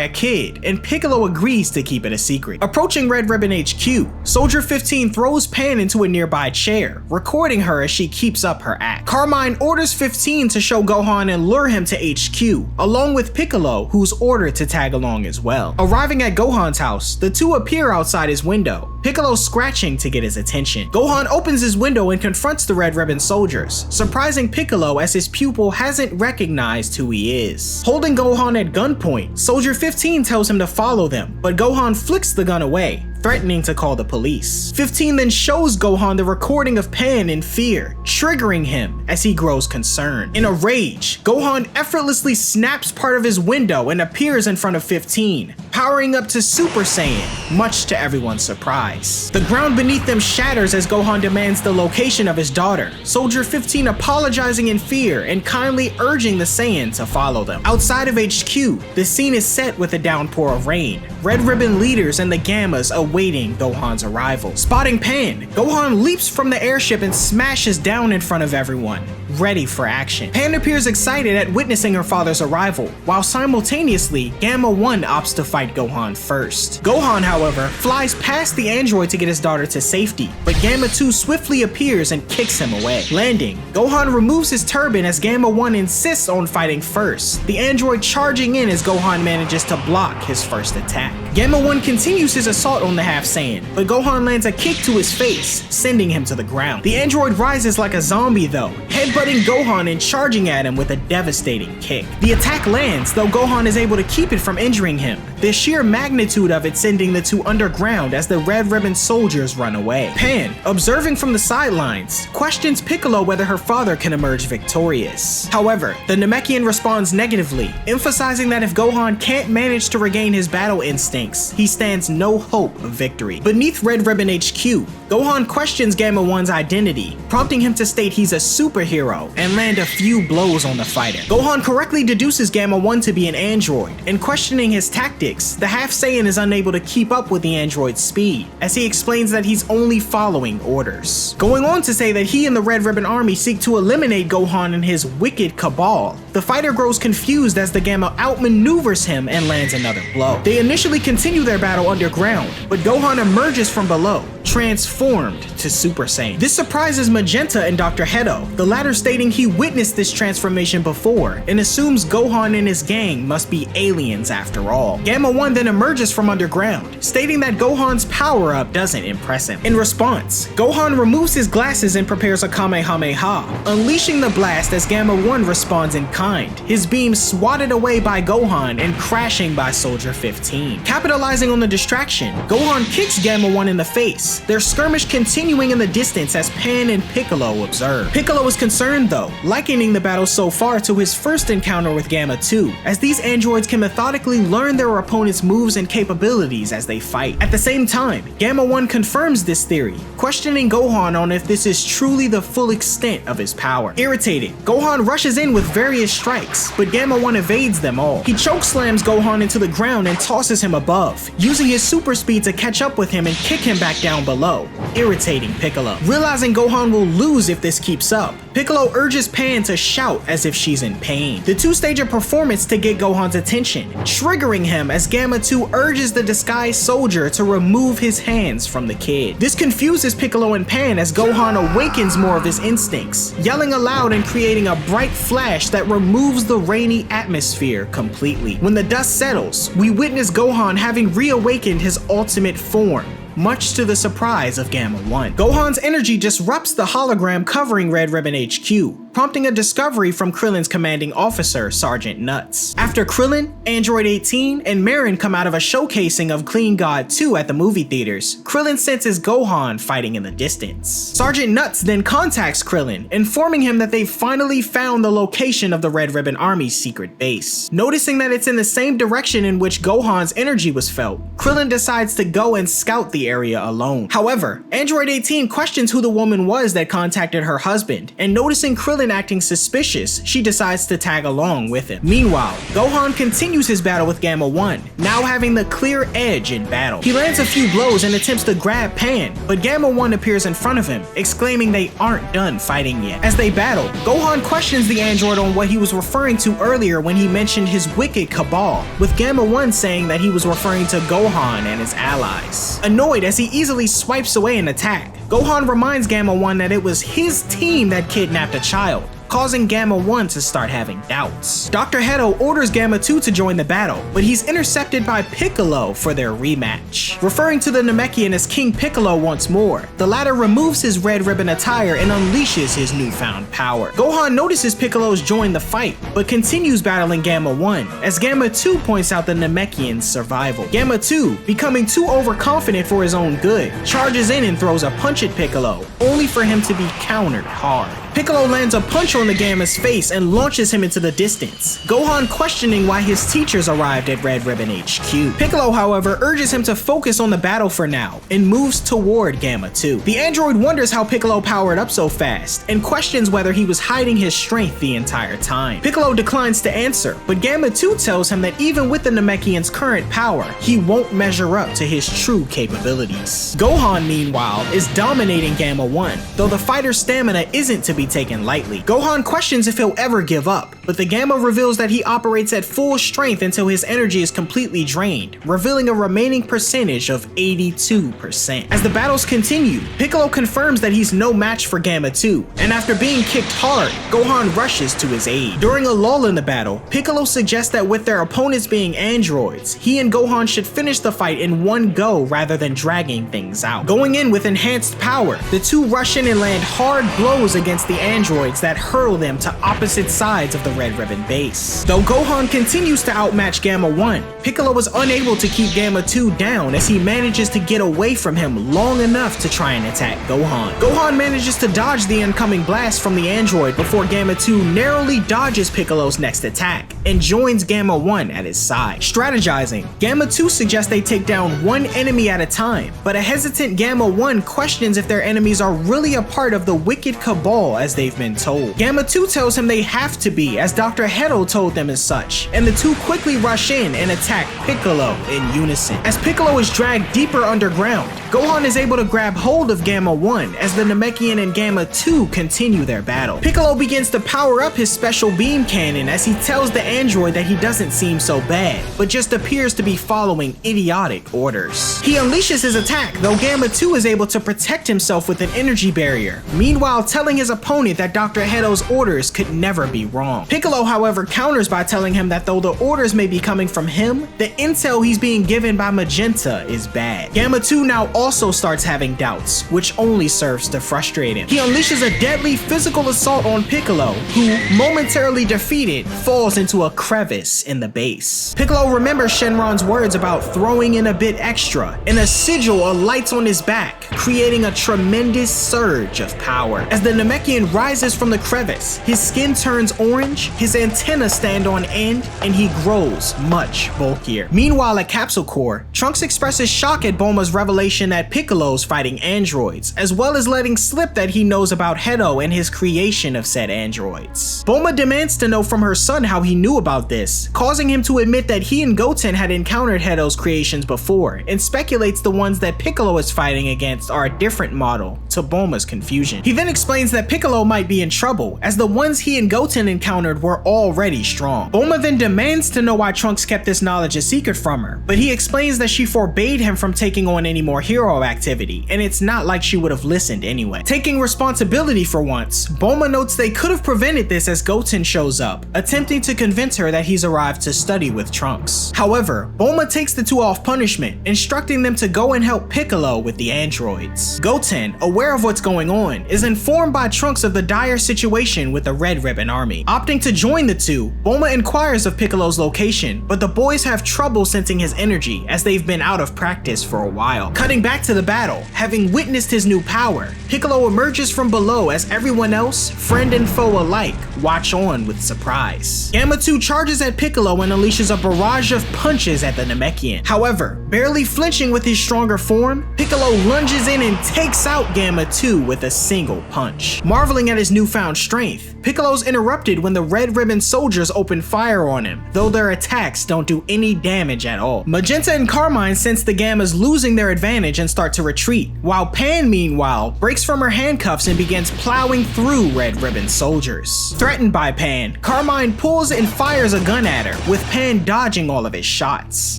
a kid, and Piccolo agrees to keep it a secret. Approaching Red Ribbon HQ, Soldier 15 throws Pan into a nearby chair, recording her as she keeps up her act. Carmine orders 15 to show Gohan and lure him to HQ, along with Piccolo, who's ordered to tag along as well. Arriving at Gohan's house, the two appear outside his window, Piccolo scratching to get his attention. Gohan opens his window and confronts the Red Ribbon soldiers, surprising Piccolo as his pupil hasn't recognized who he is. Holding Gohan at gunpoint, Soldier 15 tells him to follow them, but Gohan flicks the gun away, threatening to call the police. 15 then shows Gohan the recording of Pan in fear, triggering him as he grows concerned. In a rage, Gohan effortlessly snaps part of his window and appears in front of 15, powering up to Super Saiyan, much to everyone's surprise. The ground beneath them shatters as Gohan demands the location of his daughter, Soldier 15 apologizing in fear and kindly urging the Saiyan to follow them. Outside of HQ, the scene is set with a downpour of rain, Red Ribbon leaders and the Gammas awaiting Gohan's arrival. Spotting Pan, Gohan leaps from the airship and smashes down in front of everyone, ready for action. Pan appears excited at witnessing her father's arrival, while simultaneously, Gamma 1 opts to fight Gohan first. Gohan, however, flies past the android to get his daughter to safety, but Gamma 2 swiftly appears and kicks him away. Landing, Gohan removes his turban as Gamma 1 insists on fighting first, the android charging in as Gohan manages to block his first attack. Gamma 1 continues his assault on the Half Saiyan, but Gohan lands a kick to his face, sending him to the ground. The android rises like a zombie though, headbutting Gohan and charging at him with a devastating kick. The attack lands, though Gohan is able to keep it from injuring him, the sheer magnitude of it sending the two underground as the Red Ribbon soldiers run away. Pan, observing from the sidelines, questions Piccolo whether her father can emerge victorious. However, the Namekian responds negatively, emphasizing that if Gohan can't manage to regain his battle instincts, he stands no hope of victory. Beneath Red Ribbon HQ, Gohan questions Gamma 1's identity, prompting him to state he's a superhero Gero and land a few blows on the fighter. Gohan correctly deduces Gamma 1 to be an android, and questioning his tactics, the Half Saiyan is unable to keep up with the android's speed, as he explains that he's only following orders. Going on to say that he and the Red Ribbon Army seek to eliminate Gohan and his wicked cabal. The fighter grows confused as the Gamma outmaneuvers him and lands another blow. They initially continue their battle underground, but Gohan emerges from below, transformed to Super Saiyan. This surprises Magenta and Dr. Hedo, the latter stating he witnessed this transformation before and assumes Gohan and his gang must be aliens after all. Gamma 1 then emerges from underground, stating that Gohan's power-up doesn't impress him. In response, Gohan removes his glasses and prepares a Kamehameha, unleashing the blast as Gamma 1 responds in kind, his beam swatted away by Gohan and crashing by Soldier 15. Capitalizing on the distraction, Gohan kicks Gamma 1 in the face, their skirmish continuing in the distance as Pan and Piccolo observe. Piccolo is concerned though, likening the battle so far to his first encounter with Gamma 2, as these androids can methodically learn their opponent's moves and capabilities as they fight. At the same time, Gamma 1 confirms this theory, questioning Gohan on if this is truly the full extent of his power. Irritated, Gohan rushes in with various strikes, but Gamma 1 evades them all. He chokeslams Gohan into the ground and tosses him above, using his super speed to catch up with him and kick him back down below, irritating Piccolo. Realizing Gohan will lose if this keeps up, Piccolo urges Pan to shout as if she's in pain. The two stage a performance to get Gohan's attention, triggering him as Gamma 2 urges the disguised soldier to remove his hands from the kid. This confuses Piccolo and Pan as Gohan awakens more of his instincts, yelling aloud and creating a bright flash that removes the rainy atmosphere completely. When the dust settles, we witness Gohan having reawakened his ultimate form, much to the surprise of Gamma 1. Gohan's energy disrupts the hologram covering Red Ribbon HQ, prompting a discovery from Krillin's commanding officer, Sergeant Nuts. After Krillin, Android 18, and Marin come out of a showcasing of Clean God 2 at the movie theaters, Krillin senses Gohan fighting in the distance. Sergeant Nuts then contacts Krillin, informing him that they've finally found the location of the Red Ribbon Army's secret base. Noticing that it's in the same direction in which Gohan's energy was felt, Krillin decides to go and scout the area alone. However, Android 18 questions who the woman was that contacted her husband, and noticing Krillin acting suspicious, she decides to tag along with him. Meanwhile, Gohan continues his battle with Gamma 1, now having the clear edge in battle. He lands a few blows and attempts to grab Pan, but Gamma 1 appears in front of him, exclaiming they aren't done fighting yet. As they battle, Gohan questions the android on what he was referring to earlier when he mentioned his wicked cabal, with Gamma 1 saying that he was referring to Gohan and his allies. Annoyed as he easily swipes away an attack, Gohan reminds Gamma 1 that it was his team that kidnapped a child, causing Gamma 1 to start having doubts. Dr. Hedo orders Gamma 2 to join the battle, but he's intercepted by Piccolo for their rematch. Referring to the Namekian as King Piccolo once more, the latter removes his red ribbon attire and unleashes his newfound power. Gohan notices Piccolo's joined the fight, but continues battling Gamma 1, as Gamma 2 points out the Namekian's survival. Gamma 2, becoming too overconfident for his own good, charges in and throws a punch at Piccolo, only for him to be countered hard. Piccolo lands a punch on the Gamma's face and launches him into the distance, Gohan questioning why his teachers arrived at Red Ribbon HQ. Piccolo, however, urges him to focus on the battle for now and moves toward Gamma 2. The android wonders how Piccolo powered up so fast and questions whether he was hiding his strength the entire time. Piccolo declines to answer, but Gamma 2 tells him that even with the Namekian's current power, he won't measure up to his true capabilities. Gohan, meanwhile, is dominating Gamma 1, though the fighter's stamina isn't to be taken lightly. Gohan questions if he'll ever give up, but the Gamma reveals that he operates at full strength until his energy is completely drained, revealing a remaining percentage of 82%. As the battles continue, Piccolo confirms that he's no match for Gamma 2, and after being kicked hard, Gohan rushes to his aid. During a lull in the battle, Piccolo suggests that with their opponents being androids, he and Gohan should finish the fight in one go rather than dragging things out. Going in with enhanced power, the two rush in and land hard blows against the androids that hurl them to opposite sides of the Red Ribbon base. Though Gohan continues to outmatch Gamma 1, Piccolo is unable to keep Gamma 2 down as he manages to get away from him long enough to try and attack Gohan. Gohan manages to dodge the incoming blast from the android before Gamma 2 narrowly dodges Piccolo's next attack and joins Gamma 1 at his side. Strategizing, Gamma 2 suggests they take down one enemy at a time, but a hesitant Gamma 1 questions if their enemies are really a part of the wicked cabal as they've been told. Gamma 2 tells him they have to be, as Dr. Hedo told them as such, and the two quickly rush in and attack Piccolo in unison. As Piccolo is dragged deeper underground, Gohan is able to grab hold of Gamma 1 as the Namekian and Gamma 2 continue their battle. Piccolo begins to power up his special beam cannon as he tells the android that he doesn't seem so bad, but just appears to be following idiotic orders. He unleashes his attack, though Gamma 2 is able to protect himself with an energy barrier, meanwhile telling his opponent that Dr. Hedo's orders could never be wrong. Piccolo, however, counters by telling him that though the orders may be coming from him, the intel he's being given by Magenta is bad. Gamma 2 now also starts having doubts, which only serves to frustrate him. He unleashes a deadly physical assault on Piccolo, who, momentarily defeated, falls into a crevice in the base. Piccolo remembers Shenron's words about throwing in a bit extra, and a sigil alights on his back, creating a tremendous surge of power. As the Namekian rises from the crevice, his skin turns orange, his antennas stand on end, and he grows much bulkier. Meanwhile, at Capsule Corps, Trunks expresses shock at Bulma's revelation that Piccolo's fighting androids, as well as letting slip that he knows about Hedo and his creation of said androids. Bulma demands to know from her son how he knew about this, causing him to admit that he and Goten had encountered Hedo's creations before, and speculates the ones that Piccolo is fighting against are a different model, to Bulma's confusion. He then explains that Piccolo might be in trouble, as the ones he and Goten encountered were already strong. Bulma then demands to know why Trunks kept this knowledge a secret from her, but he explains that she forbade him from taking on any more hero activity, and it's not like she would have listened anyway. Taking responsibility for once, Bulma notes they could have prevented this as Goten shows up, attempting to convince her that he's arrived to study with Trunks. However, Bulma takes the two off punishment, instructing them to go and help Piccolo with the androids. Goten, aware of what's going on, is informed by Trunks of the dire situation with the Red Ribbon Army. Opting to join the two, Bulma inquires of Piccolo's location, but the boys have trouble sensing his energy as they've been out of practice for a while. Cutting back to the battle, having witnessed his new power, Piccolo emerges from below as everyone else, friend and foe alike, watch on with surprise. Gamma 2 charges at Piccolo and unleashes a barrage of punches at the Namekian. However, barely flinching with his stronger form, Piccolo lunges in and takes out Gamma 2 with a single punch. Marveling at his newfound strength, Piccolo's interrupted when the Red Ribbon soldiers open fire on him, though their attacks don't do any damage at all. Magenta and Carmine sense the Gammas losing their advantage and start to retreat, while Pan, meanwhile, breaks from her handcuffs and begins plowing through Red Ribbon soldiers. Threatened by Pan, Carmine pulls and fires a gun at her, with Pan dodging all of his shots.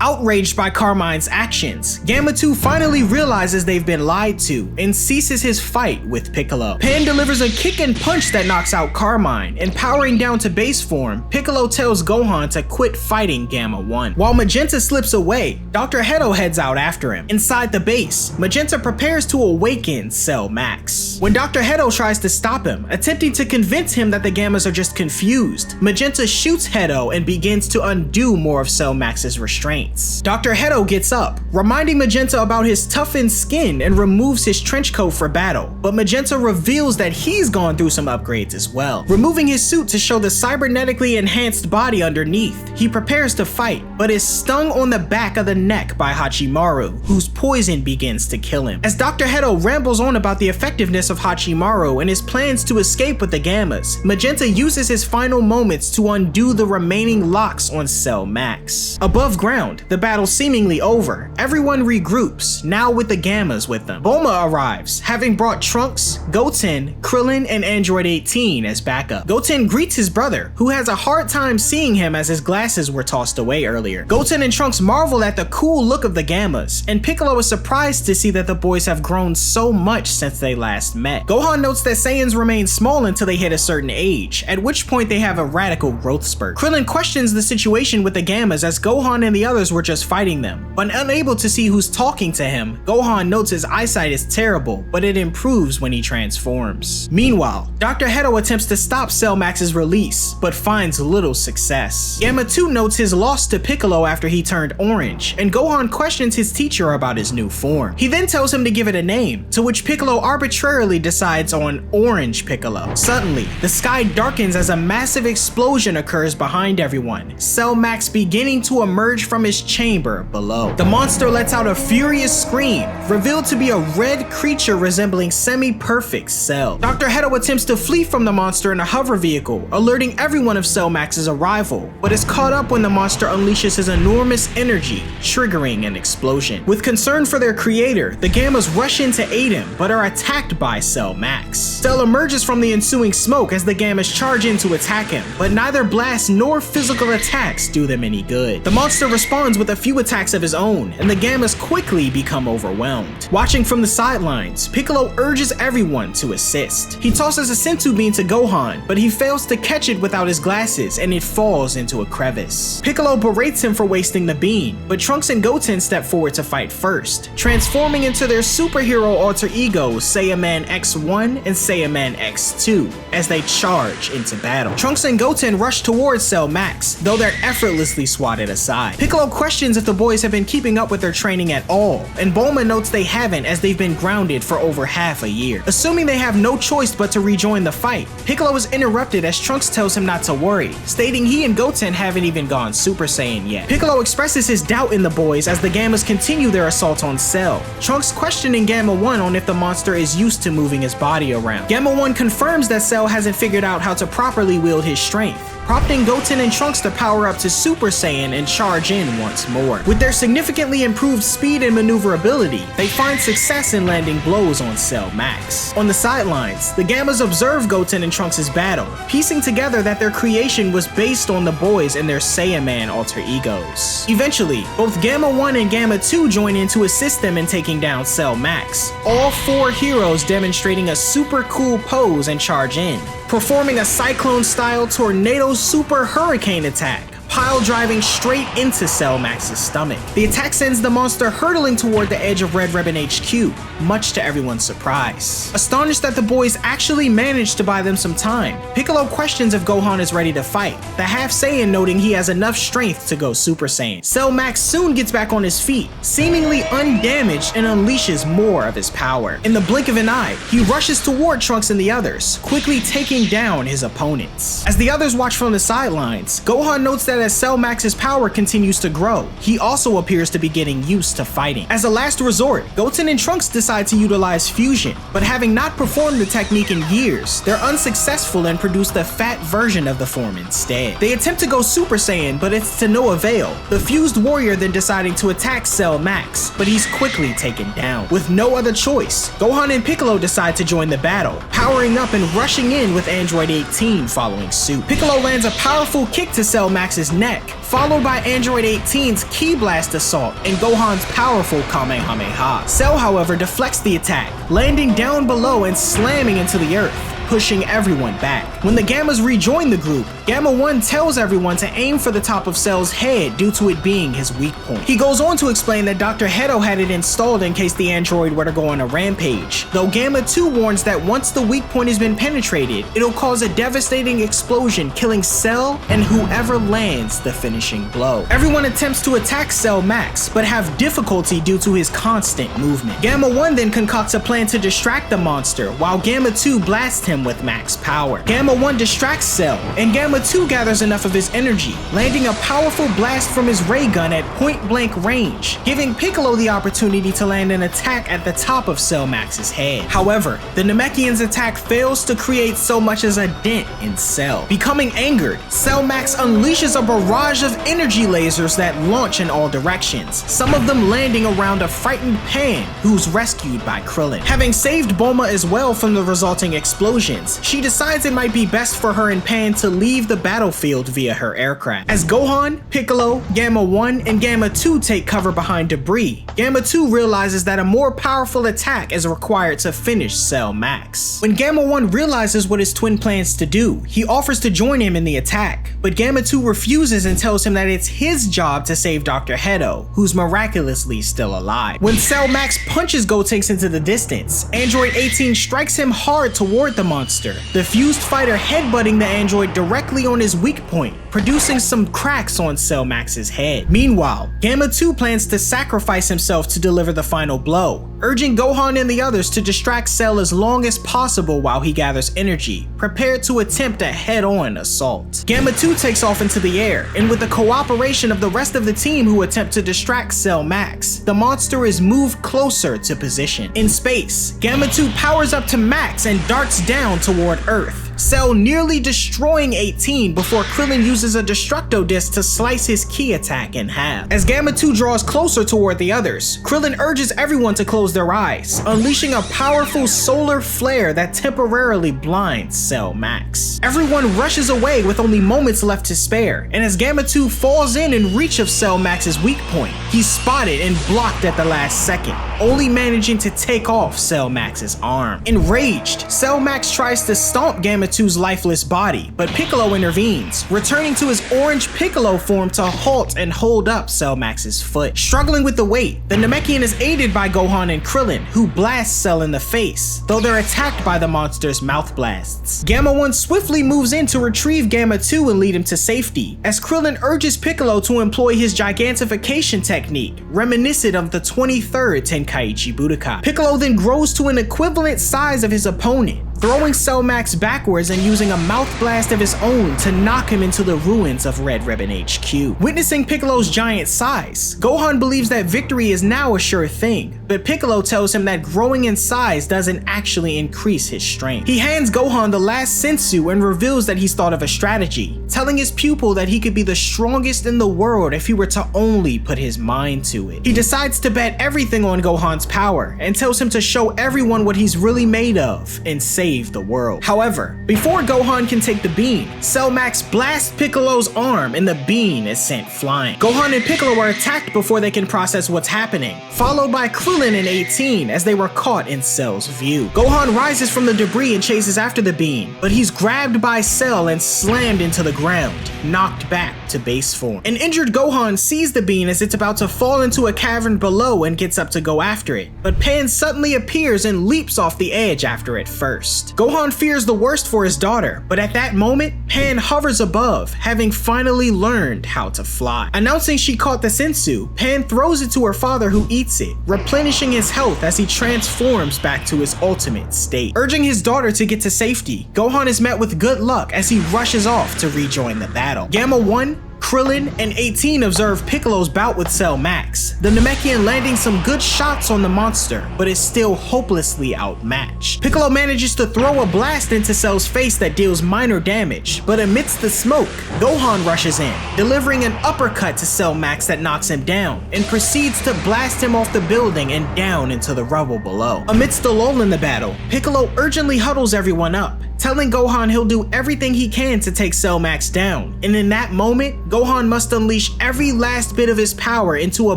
Outraged by Carmine's actions, Gamma 2 finally realizes they've been lied to and ceases his fight with Piccolo. Pan delivers a kick and punch that knocks out Carmine, and powering down to base form, Piccolo tells Gohan to quit fighting Gamma 1. While Magenta slips away, Dr. Hedo heads out after him. Inside the base, Magenta prepares to awaken Cell Max. When Dr. Hedo tries to stop him, attempting to convince him that the Gammas are just confused, Magenta shoots Hedo and begins to undo more of Cell Max's restraints. Dr. Hedo gets up, reminding Magenta about his toughened skin, and removes his trench coat for battle, but Magenta reveals that he's gone through some upgrades as well. Removing his suit to show the cybernetically enhanced body underneath, he prepares to fight, but is stung on the back of the neck by Hachimaru, whose poison begins to kill him. As Dr. Hedo rambles on about the effectiveness of Hachimaru and his plans to escape with the Gammas, Magenta uses his final moments to undo the remaining locks on Cell Max. Above ground, the battle seemingly over, everyone regroups, now with the Gammas with them. Bulma arrives, having brought Trunks, Goten, Krillin, and Android 18 as backup. Goten greets his brother, who has a hard time seeing him as his glasses were tossed away earlier. Goten and Trunks marvel at the cool look of the Gammas, and Piccolo is surprised to see that the boys have grown so much since they last met. Gohan notes that Saiyans remain small until they hit a certain age, at which point they have a radical growth spurt. Krillin questions the situation with the Gammas as Gohan and the others were just fighting them, but unable to see who's talking to him, Gohan notes his eyesight is terrible, but it improves when he transforms. Meanwhile, Dr. Hedo attempts to stop Cell Max's release, but finds little success. Gamma 2 notes his loss to Piccolo after he turned orange, and Gohan questions his teacher about his new form. He then tells him to give it a name, to which Piccolo arbitrarily decides on Orange Piccolo. Suddenly, the sky darkens as a massive explosion occurs behind everyone, Cell Max beginning to emerge from his chamber below. The monster lets out a furious scream, revealed to be a red creature resembling semi-perfect Cell. Dr. Hedo attempts to flee from the monster in a hover vehicle, alerting everyone of Cell Max's arrival, but is caught up when the monster unleashes his enormous energy, triggering an explosion. With concern for their creator, the Gammas rush in to aid him, but are attacked by Cell Max. Cell emerges from the ensuing smoke as the Gammas charge in to attack him, but neither blasts nor physical attacks do them any good. The monster responds with a few attacks of his own, and the Gammas quickly become overwhelmed. Watching from the sidelines, Piccolo urges everyone to assist. He tosses a senzu bean to Gohan, but he fails to catch it without his glasses and it falls into a crevice. Piccolo berates him for wasting the bean, but Trunks and Goten step forward to fight first, transforming into their superhero alter egos Saiyaman X-1 and Saiyaman X-2 as they charge into battle. Trunks and Goten rush towards Cell Max, though they're effortlessly swatted aside. Piccolo questions if the boys have been keeping up with their training at all, and Bulma notes they haven't as they've been grounded for over half a year. Assuming they have no choice but to rejoin the fight, Piccolo is interrupted as Trunks tells him not to worry, stating he and Goten haven't even gone Super Saiyan yet. Piccolo expresses his doubt in the boys as the Gammas continue their assault on Cell, Trunks questioning Gamma 1 on if the monster is used to moving his body around. Gamma 1 confirms that Cell hasn't figured out how to properly wield his strength, prompting Goten and Trunks to power up to Super Saiyan and charge in once more. With their significantly improved speed and maneuverability, they find success in landing blows on Cell Max. On the sidelines, the Gammas observe Goten and Trunks' battle, piecing together that their creation was based on the boys and their Saiyaman alter egos. Eventually, both Gamma 1 and Gamma 2 join in to assist them in taking down Cell Max, all four heroes demonstrating a super cool pose and charge in, performing a cyclone-style tornado super hurricane attack, pile driving straight into Cell Max's stomach. The attack sends the monster hurtling toward the edge of Red Ribbon HQ, much to everyone's surprise. Astonished that the boys actually managed to buy them some time, Piccolo questions if Gohan is ready to fight, the half Saiyan noting he has enough strength to go Super Saiyan. Cell Max soon gets back on his feet, seemingly undamaged, and unleashes more of his power. In the blink of an eye, he rushes toward Trunks and the others, quickly taking down his opponents. As the others watch from the sidelines, Gohan notes that as Cell Max's power continues to grow, he also appears to be getting used to fighting. As a last resort, Goten and Trunks decide to utilize fusion, but having not performed the technique in years, they're unsuccessful and produce the fat version of the form instead. They attempt to go Super Saiyan, but it's to no avail, the fused warrior then deciding to attack Cell Max, but he's quickly taken down. With no other choice, Gohan and Piccolo decide to join the battle, powering up and rushing in with Android 18 following suit. Piccolo lands a powerful kick to Cell Max's neck, followed by Android 18's Ki Blast assault and Gohan's powerful Kamehameha. Cell, however, deflects the attack, landing down below and slamming into the earth, pushing everyone back. When the Gammas rejoin the group, Gamma 1 tells everyone to aim for the top of Cell's head due to it being his weak point. He goes on to explain that Dr. Hedo had it installed in case the android were to go on a rampage, though Gamma 2 warns that once the weak point has been penetrated, it'll cause a devastating explosion, killing Cell and whoever lands the finishing blow. Everyone attempts to attack Cell Max, but have difficulty due to his constant movement. Gamma 1 then concocts a plan to distract the monster, while Gamma 2 blasts him with max power. Gamma 1 distracts Cell, and Gamma 2 gathers enough of his energy, landing a powerful blast from his ray gun at point-blank range, giving Piccolo the opportunity to land an attack at the top of Cell Max's head. However, the Namekian's attack fails to create so much as a dent in Cell. Becoming angered, Cell Max unleashes a barrage of energy lasers that launch in all directions, some of them landing around a frightened Pan, who's rescued by Krillin. Having saved Bulma as well from the resulting explosions, she decides it might be best for her and Pan to leave the battlefield via her aircraft. As Gohan, Piccolo, Gamma 1, and Gamma 2 take cover behind debris, Gamma 2 realizes that a more powerful attack is required to finish Cell Max. When Gamma 1 realizes what his twin plans to do, he offers to join him in the attack, but Gamma 2 refuses and tells him that it's his job to save Dr. Hedo, who's miraculously still alive. When Cell Max punches Gotenks into the distance, Android 18 strikes him hard toward the monster, the fused fighter headbutting the android directly directly on his weak point, producing some cracks on Cell Max's head. Meanwhile, Gamma 2 plans to sacrifice himself to deliver the final blow, urging Gohan and the others to distract Cell as long as possible while he gathers energy, prepared to attempt a head-on assault. Gamma 2 takes off into the air, and with the cooperation of the rest of the team who attempt to distract Cell Max, the monster is moved closer to position. In space, Gamma 2 powers up to max and darts down toward Earth, Cell nearly destroying 18 before Krillin uses a Destructo Disc to slice his key attack in half. As Gamma 2 draws closer toward the others, Krillin urges everyone to close their eyes, unleashing a powerful solar flare that temporarily blinds Cell Max. Everyone rushes away with only moments left to spare, and as Gamma 2 falls in reach of Cell Max's weak point, he's spotted and blocked at the last second, only managing to take off Cell Max's arm. Enraged, Cell Max tries to stomp Gamma 2's lifeless body, but Piccolo intervenes, returning to his orange Piccolo form to halt and hold up Cell Max's foot. Struggling with the weight, the Namekian is aided by Gohan and Krillin, who blast Cell in the face, though they're attacked by the monster's mouth blasts. Gamma 1 swiftly moves in to retrieve Gamma 2 and lead him to safety, as Krillin urges Piccolo to employ his gigantification technique, reminiscent of the 23rd Tenkaichi Budokai. Piccolo then grows to an equivalent size of his opponent, throwing Cell Max backwards and using a mouth blast of his own to knock him into the ruins of Red Ribbon HQ. Witnessing Piccolo's giant size, Gohan believes that victory is now a sure thing, but Piccolo tells him that growing in size doesn't actually increase his strength. He hands Gohan the last sensu and reveals that he's thought of a strategy, telling his pupil that he could be the strongest in the world if he were to only put his mind to it. He decides to bet everything on Gohan's power and tells him to show everyone what he's really made of and save the world. However, before Gohan can take the bean, Cell Max blasts Piccolo's arm and the bean is sent flying. Gohan and Piccolo are attacked before they can process what's happening, followed by Krillin and 18 as they were caught in Cell's view. Gohan rises from the debris and chases after the bean, but he's grabbed by Cell and slammed into the ground, knocked back to base form. An injured Gohan sees the bean as it's about to fall into a cavern below and gets up to go after it, but Pan suddenly appears and leaps off the edge after it first. Gohan fears the worst for his daughter, but at that moment, Pan hovers above, having finally learned how to fly. Announcing she caught the sensu, Pan throws it to her father, who eats it, replenishing his health as he transforms back to his ultimate state. Urging his daughter to get to safety, Gohan is met with good luck as he rushes off to rejoin the battle. Gamma 1, Krillin, and 18 observe Piccolo's bout with Cell Max, the Namekian landing some good shots on the monster, but is still hopelessly outmatched. Piccolo manages to throw a blast into Cell's face that deals minor damage, but amidst the smoke, Gohan rushes in, delivering an uppercut to Cell Max that knocks him down, and proceeds to blast him off the building and down into the rubble below. Amidst the lull in the battle, Piccolo urgently huddles everyone up, telling Gohan he'll do everything he can to take Cell Max down, and in that moment, Gohan must unleash every last bit of his power into a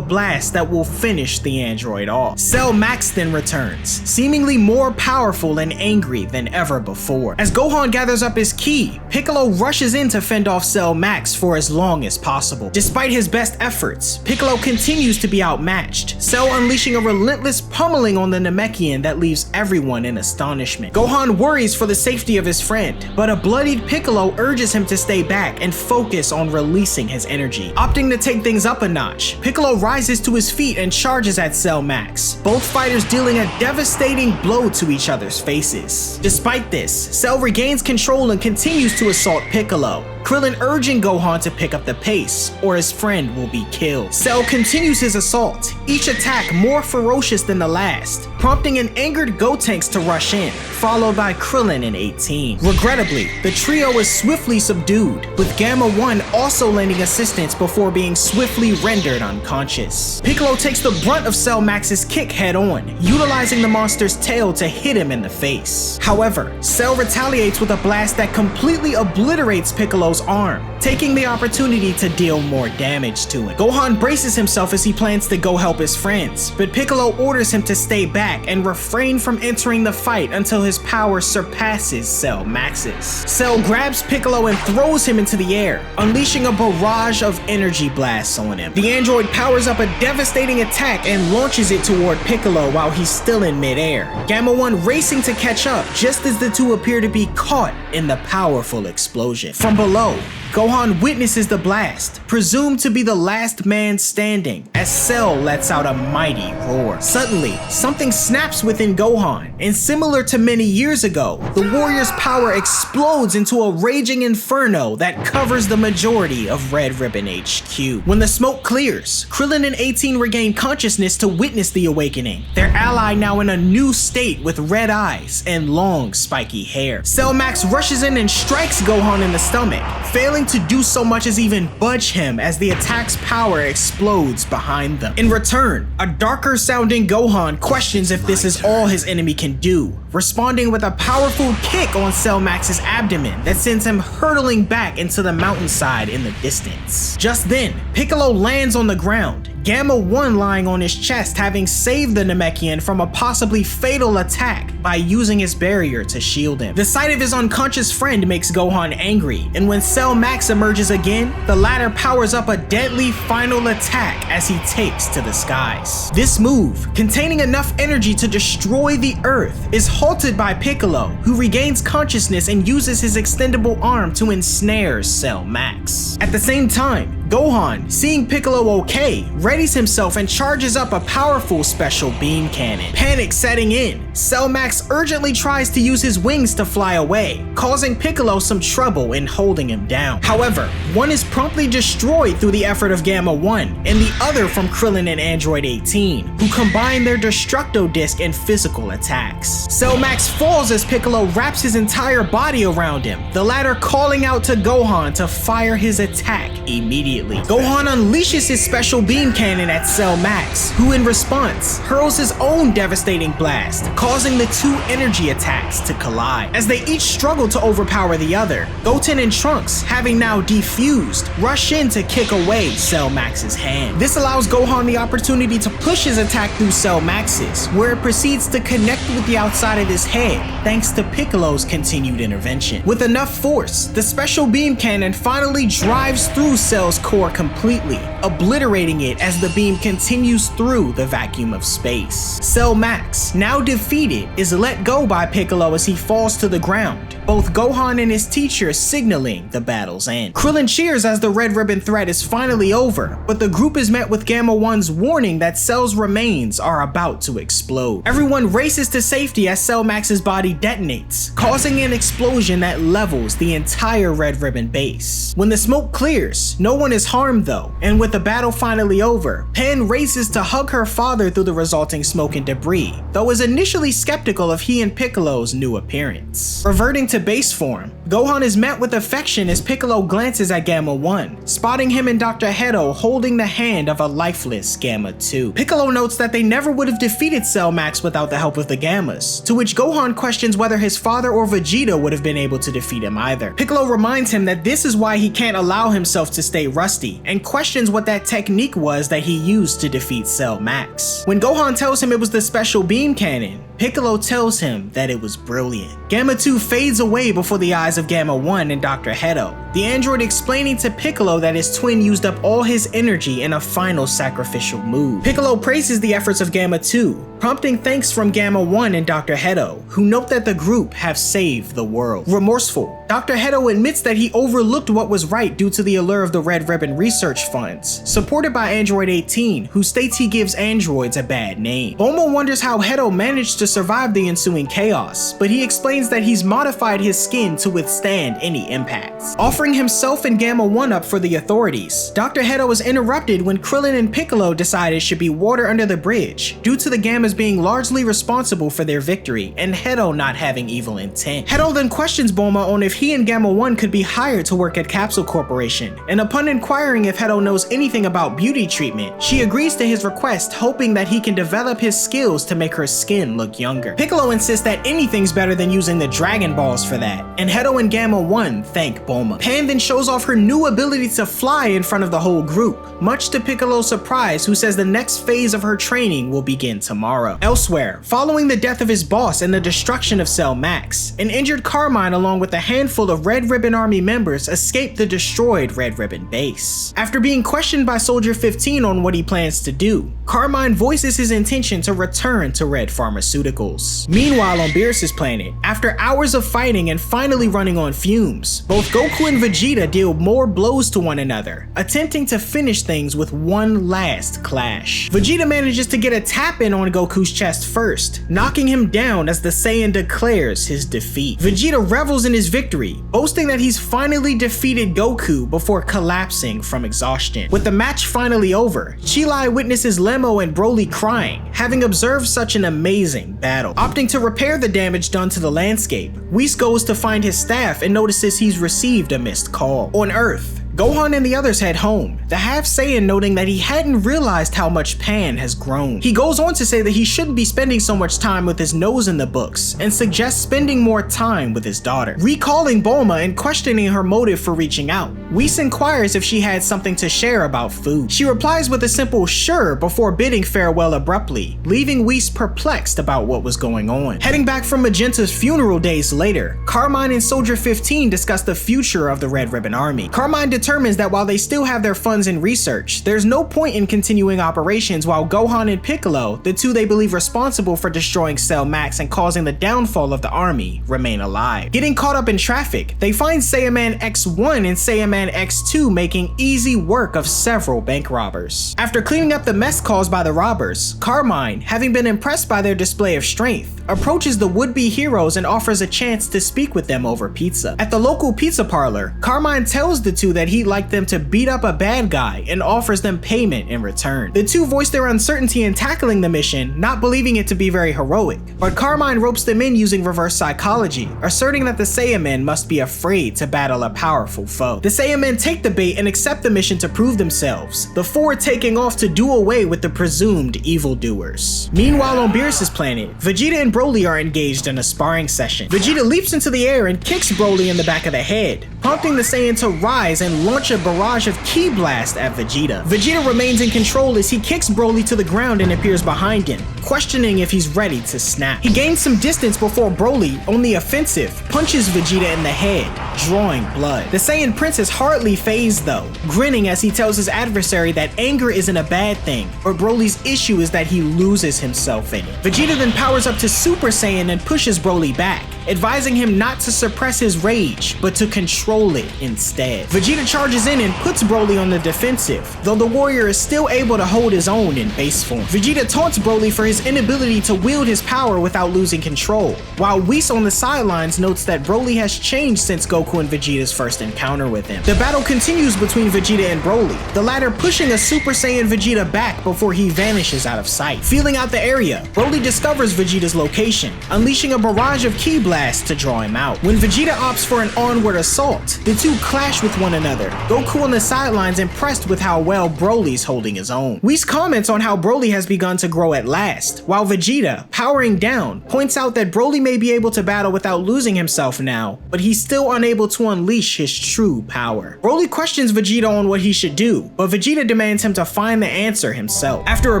blast that will finish the android off. Cell Max then returns, seemingly more powerful and angry than ever before. As Gohan gathers up his ki, Piccolo rushes in to fend off Cell Max for as long as possible. Despite his best efforts, Piccolo continues to be outmatched, Cell unleashing a relentless pummeling on the Namekian that leaves everyone in astonishment. Gohan worries for the safety of his friend, but a bloodied Piccolo urges him to stay back and focus on releasing his energy. Opting to take things up a notch, Piccolo rises to his feet and charges at Cell Max, both fighters dealing a devastating blow to each other's faces. Despite this, Cell regains control and continues to assault Piccolo, Krillin urging Gohan to pick up the pace, or his friend will be killed. Cell continues his assault, each attack more ferocious than the last, prompting an angered Gotenks to rush in, followed by Krillin and 18. Regrettably, the trio is swiftly subdued, with Gamma 1 also lending assistance before being swiftly rendered unconscious. Piccolo takes the brunt of Cell Max's kick head on, utilizing the monster's tail to hit him in the face. However, Cell retaliates with a blast that completely obliterates Piccolo's arm, taking the opportunity to deal more damage to him. Gohan braces himself as he plans to go help his friends, but Piccolo orders him to stay back and refrain from entering the fight until his power surpasses Cell Maxes. Cell grabs Piccolo and throws him into the air, unleashing a barrage of energy blasts on him. The android powers up a devastating attack and launches it toward Piccolo while he's still in midair. Gamma 1 racing to catch up just as the two appear to be caught in the powerful explosion. From below, Gohan witnesses the blast, presumed to be the last man standing, as Cell lets out a mighty roar. Suddenly, something snaps within Gohan, and similar to many years ago, the warrior's power explodes into a raging inferno that covers the majority of Red Ribbon HQ. When the smoke clears, Krillin and 18 regain consciousness to witness the awakening, their ally now in a new state with red eyes and long spiky hair. Cell Max rushes in and strikes Gohan in the stomach, failing to do so much as even budge him as the attack's power explodes behind them. In return, a darker sounding Gohan questions if this is all his enemy can do, responding with a powerful kick on Cell Max's abdomen that sends him hurtling back into the mountainside in the distance. Just then, Piccolo lands on the ground, Gamma 1 lying on his chest, having saved the Namekian from a possibly fatal attack by using his barrier to shield him. The sight of his unconscious friend makes Gohan angry, and when Cell Max emerges again, the latter powers up a deadly final attack as he takes to the skies. This move, containing enough energy to destroy the Earth, is halted by Piccolo, who regains consciousness and uses his extendable arm to ensnare Cell Max. At the same time, Gohan, seeing Piccolo okay, readies himself and charges up a powerful special beam cannon. Panic setting in, Cell Max urgently tries to use his wings to fly away, causing Piccolo some trouble in holding him down. However, one is promptly destroyed through the effort of Gamma 1, and the other from Krillin and Android 18, who combine their Destructo Disc and physical attacks. Cell Max falls as Piccolo wraps his entire body around him, the latter calling out to Gohan to fire his attack immediately. Gohan unleashes his special beam cannon at Cell Max, who in response hurls his own devastating blast, causing the two energy attacks to collide. As they each struggle to overpower the other, Goten and Trunks, having now defused, rush in to kick away Cell Max's hand. This allows Gohan the opportunity to push his attack through Cell Max's, where it proceeds to connect with the outside of his head, thanks to Piccolo's continued intervention. With enough force, the special beam cannon finally drives through Cell's core completely, obliterating it as the beam continues through the vacuum of space. Cell Max, now defeated, is let go by Piccolo as he falls to the ground, both Gohan and his teacher signaling the battle's end. Krillin cheers as the Red Ribbon threat is finally over, but the group is met with Gamma 1's warning that Cell's remains are about to explode. Everyone races to safety as Cell Max's body detonates, causing an explosion that levels the entire Red Ribbon base. When the smoke clears, no one is harmed though, and with the battle finally over, Pen races to hug her father through the resulting smoke and debris, though is initially skeptical of he and Piccolo's new appearance. Reverting to base form, Gohan is met with affection as Piccolo glances at Gamma 1, spotting him and Dr. Hedo holding the hand of a lifeless Gamma 2. Piccolo notes that they never would have defeated Cell Max without the help of the Gammas, to which Gohan questions whether his father or Vegeta would have been able to defeat him either. Piccolo reminds him that this is why he can't allow himself to stay rusty, and questions what that technique was that he used to defeat Cell Max. When Gohan tells him it was the special beam cannon, Piccolo tells him that it was brilliant. Gamma 2 fades away before the eyes of Gamma 1 and Dr. Hedo, the android explaining to Piccolo that his twin used up all his energy in a final sacrificial move. Piccolo praises the efforts of Gamma 2, prompting thanks from Gamma 1 and Dr. Hedo, who note that the group have saved the world. Remorseful, Dr. Hedo admits that he overlooked what was right due to the allure of the Red Ribbon research funds, supported by Android 18, who states he gives androids a bad name. Bulma wonders how Hedo managed to survive the ensuing chaos, but he explains that he's modified his skin to withstand any impacts. Offering himself and Gamma 1 up for the authorities, Dr. Hedo is interrupted when Krillin and Piccolo decide it should be water under the bridge, due to the Gammas being largely responsible for their victory and Hedo not having evil intent. Hedo then questions Bulma on if he and Gamma 1 could be hired to work at Capsule Corporation, and upon inquiring if Hedo knows anything about beauty treatment, she agrees to his request, hoping that he can develop his skills to make her skin look younger. Piccolo insists that anything's better than using the Dragon Balls for that, and Hedo and Gamma 1 thank Bulma. and then shows off her new ability to fly in front of the whole group, much to Piccolo's surprise, who says the next phase of her training will begin tomorrow. Elsewhere, following the death of his boss and the destruction of Cell Max, an injured Carmine along with a handful of Red Ribbon Army members escaped the destroyed Red Ribbon base. After being questioned by Soldier 15 on what he plans to do, Carmine voices his intention to return to Red Pharmaceuticals. Meanwhile, on Beerus' planet, after hours of fighting and finally running on fumes, both Goku and Vegeta deal more blows to one another, attempting to finish things with one last clash. Vegeta manages to get a tap in on Goku's chest first, knocking him down as the Saiyan declares his defeat. Vegeta revels in his victory, boasting that he's finally defeated Goku before collapsing from exhaustion. With the match finally over, Chilai witnesses Lemo and Broly crying, having observed such an amazing battle. Opting to repair the damage done to the landscape, Whis goes to find his staff and notices he's received a missed call. On Earth, Gohan and the others head home, the half Saiyan noting that he hadn't realized how much Pan has grown. He goes on to say that he shouldn't be spending so much time with his nose in the books and suggests spending more time with his daughter. Recalling Bulma and questioning her motive for reaching out, Whis inquires if she had something to share about food. She replies with a simple sure before bidding farewell abruptly, leaving Whis perplexed about what was going on. Heading back from Magenta's funeral days later, Carmine and Soldier 15 discuss the future of the Red Ribbon Army. Carmine determines that while they still have their funds in research, there's no point in continuing operations while Gohan and Piccolo, the two they believe responsible for destroying Cell Max and causing the downfall of the army, remain alive. Getting caught up in traffic, they find Saiyaman X-1 and Saiyaman X-2 making easy work of several bank robbers. After cleaning up the mess caused by the robbers, Carmine, having been impressed by their display of strength, approaches the would-be heroes and offers a chance to speak with them over pizza. At the local pizza parlor, Carmine tells the two that he'd like them to beat up a bad guy and offers them payment in return. The two voice their uncertainty in tackling the mission, not believing it to be very heroic, but Carmine ropes them in using reverse psychology, asserting that the Saiyamen must be afraid to battle a powerful foe. The Saiyamen take the bait and accept the mission to prove themselves, the four taking off to do away with the presumed evildoers. Meanwhile, on Beerus' planet, Vegeta and Broly are engaged in a sparring session. Vegeta leaps into the air and kicks Broly in the back of the head, prompting the Saiyan to rise and launch a barrage of ki blast at Vegeta. Vegeta remains in control as he kicks Broly to the ground and appears behind him, questioning if he's ready to snap. He gains some distance before Broly, on the offensive, punches Vegeta in the head, drawing blood. The Saiyan Prince is hardly phased though, grinning as he tells his adversary that anger isn't a bad thing, but Broly's issue is that he loses himself in it. Vegeta then powers up to Super Saiyan and pushes Broly back, advising him not to suppress his rage, but to control it instead. Vegeta charges in and puts Broly on the defensive, though the warrior is still able to hold his own in base form. Vegeta taunts Broly for his inability to wield his power without losing control, while Whis on the sidelines notes that Broly has changed since Goku and Vegeta's first encounter with him. The battle continues between Vegeta and Broly, the latter pushing a Super Saiyan Vegeta back before he vanishes out of sight. Feeling out the area, Broly discovers Vegeta's location, unleashing a barrage of ki blast to draw him out. When Vegeta opts for an onward assault, the two clash with one another, Goku on the sidelines impressed with how well Broly's holding his own. Whis comments on how Broly has begun to grow at last, while Vegeta, powering down, points out that Broly may be able to battle without losing himself now, but he's still unable to unleash his true power. Broly questions Vegeta on what he should do, but Vegeta demands him to find the answer himself. After a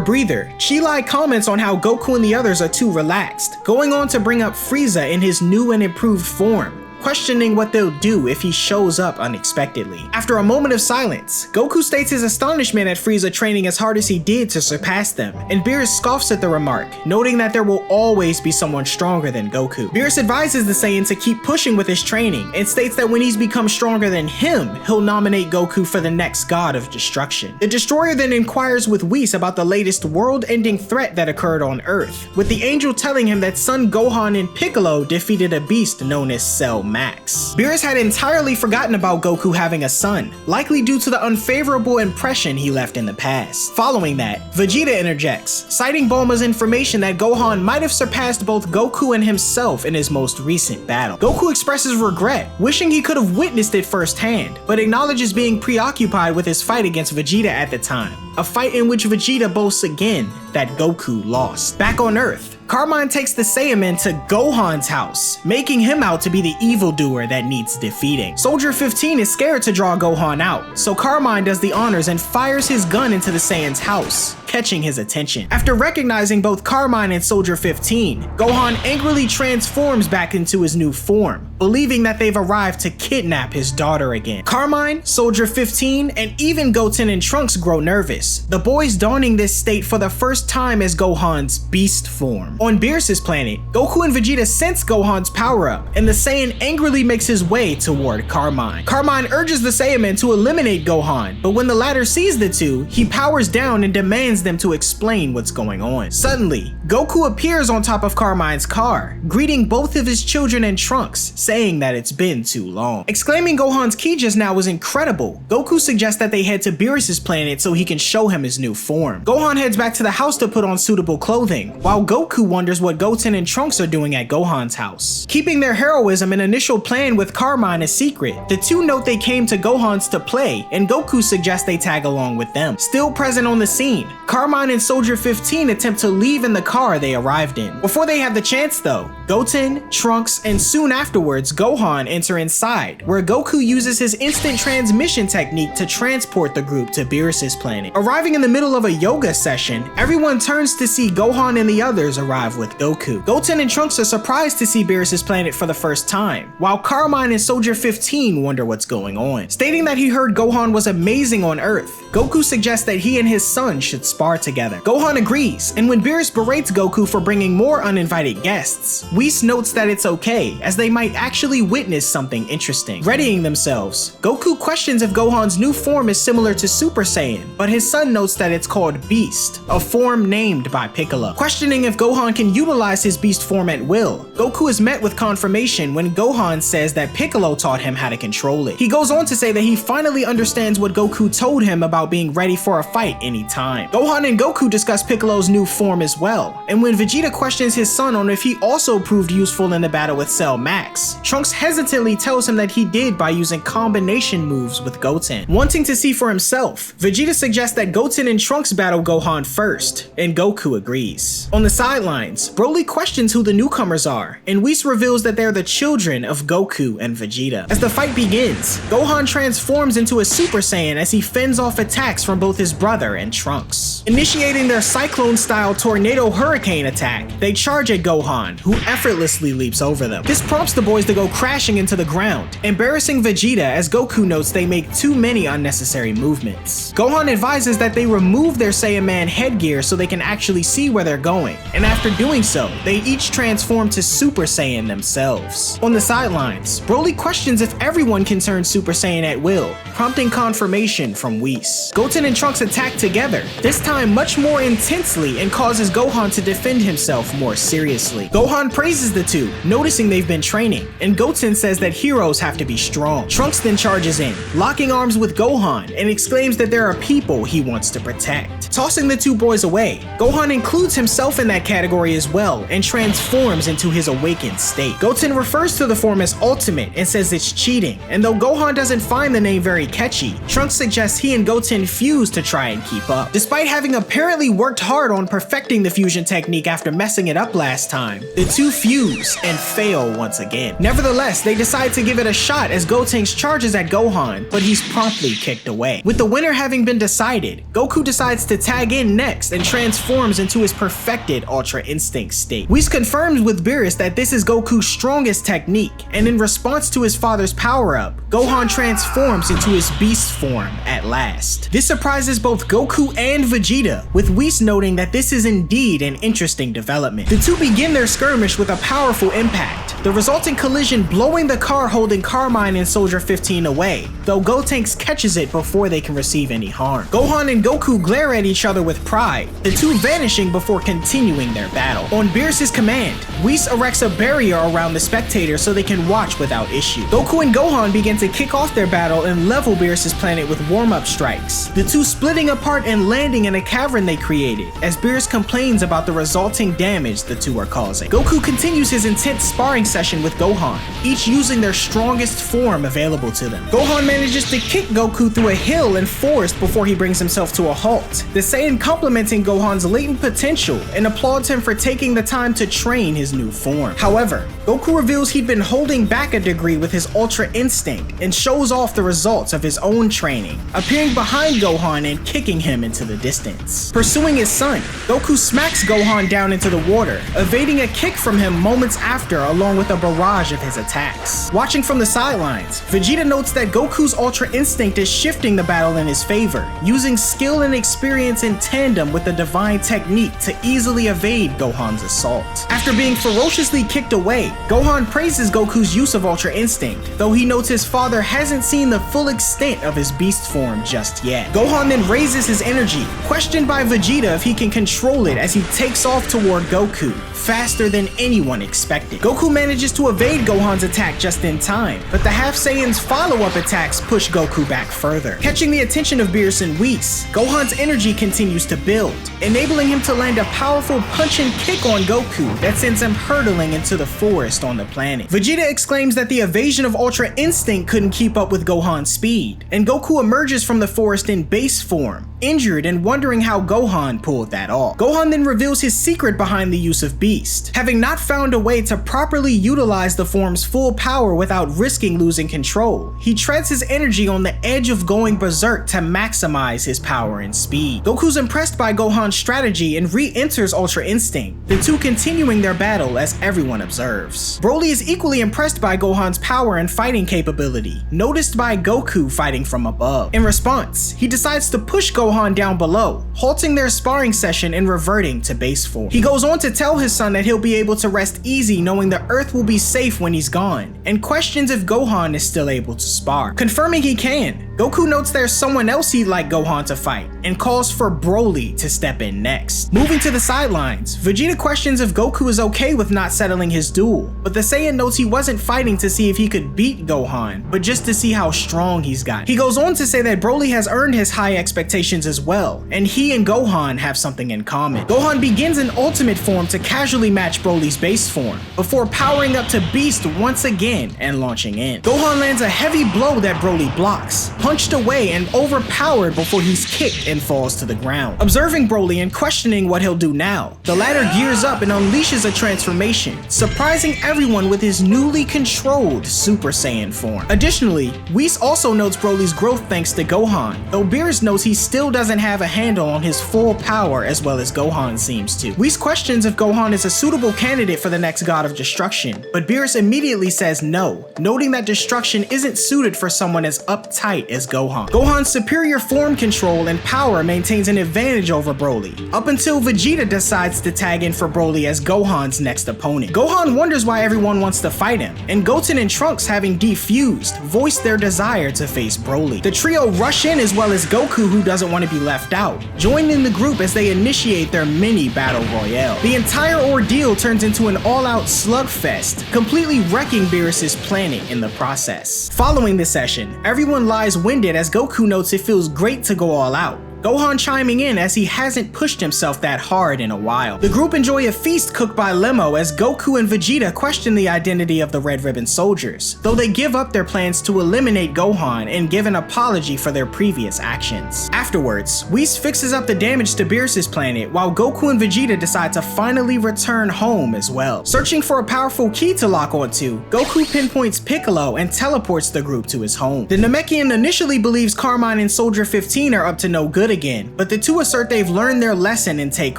breather, Chilai comments on how Goku and the others are too relaxed, going on to bring up Frieza in his new and improved form, questioning what they'll do if he shows up unexpectedly. After a moment of silence, Goku states his astonishment at Frieza training as hard as he did to surpass them, and Beerus scoffs at the remark, noting that there will always be someone stronger than Goku. Beerus advises the Saiyan to keep pushing with his training, and states that when he's become stronger than him, he'll nominate Goku for the next god of destruction. The Destroyer then inquires with Whis about the latest world-ending threat that occurred on Earth, with the angel telling him that son Gohan and Piccolo defeated a beast known as Cell Max. Beerus had entirely forgotten about Goku having a son, likely due to the unfavorable impression he left in the past. Following that, Vegeta interjects, citing Bulma's information that Gohan might have surpassed both Goku and himself in his most recent battle. Goku expresses regret, wishing he could have witnessed it firsthand, but acknowledges being preoccupied with his fight against Vegeta at the time, a fight in which Vegeta boasts again that Goku lost. Back on Earth, Carmine takes the Saiyaman to Gohan's house, making him out to be the evildoer that needs defeating. Soldier 15 is scared to draw Gohan out, so Carmine does the honors and fires his gun into the Saiyan's house, catching his attention. After recognizing both Carmine and Soldier 15, Gohan angrily transforms back into his new form, believing that they've arrived to kidnap his daughter again. Carmine, Soldier 15, and even Goten and Trunks grow nervous, the boys donning this state for the first time as Gohan's beast form. On Beerus Planet, Goku and Vegeta sense Gohan's power-up, and the Saiyan angrily makes his way toward Carmine. Carmine urges the Saiyaman to eliminate Gohan, but when the latter sees the two, he powers down and demands them to explain what's going on. Suddenly, Goku appears on top of Carmine's car, greeting both of his children and Trunks, saying that it's been too long. Exclaiming Gohan's ki just now was incredible, Goku suggests that they head to Beerus Planet so he can show him his new form. Gohan heads back to the house to put on suitable clothing, while Goku wonders what Goten and Trunks are doing at Gohan's house. Keeping their heroism and initial plan with Carmine a secret, the two note they came to Gohan's to play, and Goku suggests they tag along with them. Still present on the scene, Carmine and Soldier 15 attempt to leave in the car they arrived in. Before they have the chance though, Goten, Trunks, and soon afterwards Gohan enter inside, where Goku uses his instant transmission technique to transport the group to Beerus Planet. Arriving in the middle of a yoga session, everyone turns to see Gohan and the others arrive with Goku. Goten and Trunks are surprised to see Beerus Planet for the first time, while Carmine and Soldier 15 wonder what's going on. Stating that he heard Gohan was amazing on Earth, Goku suggests that he and his son should spar together. Gohan agrees, and when Beerus berates Goku for bringing more uninvited guests, Whis notes that it's okay, as they might actually witness something interesting. Readying themselves, Goku questions if Gohan's new form is similar to Super Saiyan, but his son notes that it's called Beast, a form named by Piccolo. Questioning if Gohan can utilize his beast form at will, Goku is met with confirmation when Gohan says that Piccolo taught him how to control it. He goes on to say that he finally understands what Goku told him about being ready for a fight anytime. Gohan and Goku discuss Piccolo's new form as well, and when Vegeta questions his son on if he also proved useful in the battle with Cell Max, Trunks hesitantly tells him that he did by using combination moves with Goten. Wanting to see for himself, Vegeta suggests that Goten and Trunks battle Gohan first, and Goku agrees. On the sidelines, Broly questions who the newcomers are, and Whis reveals that they're the children of Goku and Vegeta. As the fight begins, Gohan transforms into a Super Saiyan as he fends off attacks from both his brother and Trunks. Initiating their Cyclone-style Tornado Hurricane attack, they charge at Gohan, who effortlessly leaps over them. This prompts the boys to go crashing into the ground, embarrassing Vegeta as Goku notes they make too many unnecessary movements. Gohan advises that they remove their Saiyaman headgear so they can actually see where they're going, and after doing so, they each transform to Super Saiyan themselves. On the sidelines, Broly questions if everyone can turn Super Saiyan at will, prompting confirmation from Whis. Goten and Trunks attack together, this time much more intensely, and causes Gohan to defend himself more seriously. Gohan praises the two, noticing they've been training, and Goten says that heroes have to be strong. Trunks then charges in, locking arms with Gohan, and exclaims that there are people he wants to protect. Tossing the two boys away, Gohan includes himself in that category as well, and transforms into his awakened state. Goten refers to the form as Ultimate and says it's cheating, and though Gohan doesn't find the name very catchy, Trunks suggests he and Goten fuse to try and keep up. Despite having apparently worked hard on perfecting the fusion technique after messing it up last time, the two fuse and fail once again. Nevertheless, they decide to give it a shot as Goten charges at Gohan, but he's promptly kicked away. With the winner having been decided, Goku decides to tag in next and transforms into his perfected Ultra Instinct state. Whis confirms with Beerus that this is Goku's strongest technique, and in response to his father's power-up, Gohan transforms into his beast form at last. This surprises both Goku and Vegeta, with Whis noting that this is indeed an interesting development. The two begin their skirmish with a powerful impact, the resulting collision blowing the car holding Carmine and Soldier 15 away, though Gotenks catches it before they can receive any harm. Gohan and Goku glare at each each other with pride, the two vanishing before continuing their battle. On Beerus' command, Whis erects a barrier around the spectators so they can watch without issue. Goku and Gohan begin to kick off their battle and level Beerus' planet with warm-up strikes, the two splitting apart and landing in a cavern they created, as Beerus complains about the resulting damage the two are causing. Goku continues his intense sparring session with Gohan, each using their strongest form available to them. Gohan manages to kick Goku through a hill and forest before he brings himself to a halt, the Saiyan complimenting Gohan's latent potential and applauds him for taking the time to train his new form. However, Goku reveals he'd been holding back a degree with his Ultra Instinct and shows off the results of his own training, appearing behind Gohan and kicking him into the distance. Pursuing his son, Goku smacks Gohan down into the water, evading a kick from him moments after along with a barrage of his attacks. Watching from the sidelines, Vegeta notes that Goku's Ultra Instinct is shifting the battle in his favor, using skill and experience in tandem with the divine technique to easily evade Gohan's assault. After being ferociously kicked away, Gohan praises Goku's use of Ultra Instinct, though he notes his father hasn't seen the full extent of his beast form just yet. Gohan then raises his energy, questioned by Vegeta if he can control it as he takes off toward Goku, faster than anyone expected. Goku manages to evade Gohan's attack just in time, but the Half Saiyan's follow-up attacks push Goku back further. Catching the attention of Beerus and Whis, Gohan's energy continues to build, enabling him to land a powerful punch and kick on Goku that sends him hurtling into the forest on the planet. Vegeta exclaims that the evasion of Ultra Instinct couldn't keep up with Gohan's speed, and Goku emerges from the forest in base form, injured and wondering how Gohan pulled that off. Gohan then reveals his secret behind the use of Beast. Having not found a way to properly utilize the form's full power without risking losing control, he treads his energy on the edge of going berserk to maximize his power and speed. Goku's impressed by Gohan's strategy and re-enters Ultra Instinct, the two continuing their battle as everyone observes. Broly is equally impressed by Gohan's power and fighting capability, noticed by Goku fighting from above. In response, he decides to push Gohan down below, halting their sparring session and reverting to base form. He goes on to tell his son that he'll be able to rest easy knowing the Earth will be safe when he's gone, and questions if Gohan is still able to spar. Confirming he can, Goku notes there's someone else he'd like Gohan to fight, and calls for Broly to step in next. Moving to the sidelines, Vegeta questions if Goku is okay with not settling his duel, but the Saiyan notes he wasn't fighting to see if he could beat Gohan, but just to see how strong he's got. He goes on to say that Broly has earned his high expectations as well, and he and Gohan have something in common. Gohan begins in ultimate form to casually match Broly's base form, before powering up to Beast once again and launching in. Gohan lands a heavy blow that Broly blocks, punched away and overpowered before he's kicked and falls to the ground. Observing Broly and questioning what he'll do now, the latter gears up and unleashes a transformation, surprising everyone with his newly controlled Super Saiyan form. Additionally, Whis also notes Broly's growth thanks to Gohan, though Beerus knows he still doesn't have a handle on his full power as well as Gohan seems to. Whis questions if Gohan is a suitable candidate for the next God of Destruction, but Beerus immediately says no, noting that destruction isn't suited for someone as uptight as Gohan. Gohan's superior form control and power maintains an advantage over Broly, up until Vegeta decides to tag in for Broly as Gohan's next opponent. Gohan wonders why everyone wants to fight him, and Goten and Trunks, having defused, voice their desire to face Broly. The trio rush in as well as Goku, who doesn't want to be left out, joining the group as they initiate their mini battle royale. The entire ordeal turns into an all-out slugfest, completely wrecking Beerus' planet in the process. Following this session, everyone lies winded as Goku notes it feels great to go all out, Gohan chiming in as he hasn't pushed himself that hard in a while. The group enjoy a feast cooked by Lemo as Goku and Vegeta question the identity of the Red Ribbon soldiers, though they give up their plans to eliminate Gohan and give an apology for their previous actions. Afterwards, Whis fixes up the damage to Beerus' planet while Goku and Vegeta decide to finally return home as well. Searching for a powerful key to lock onto, Goku pinpoints Piccolo and teleports the group to his home. The Namekian initially believes Carmine and Soldier 15 are up to no good again, but the two assert they've learned their lesson and take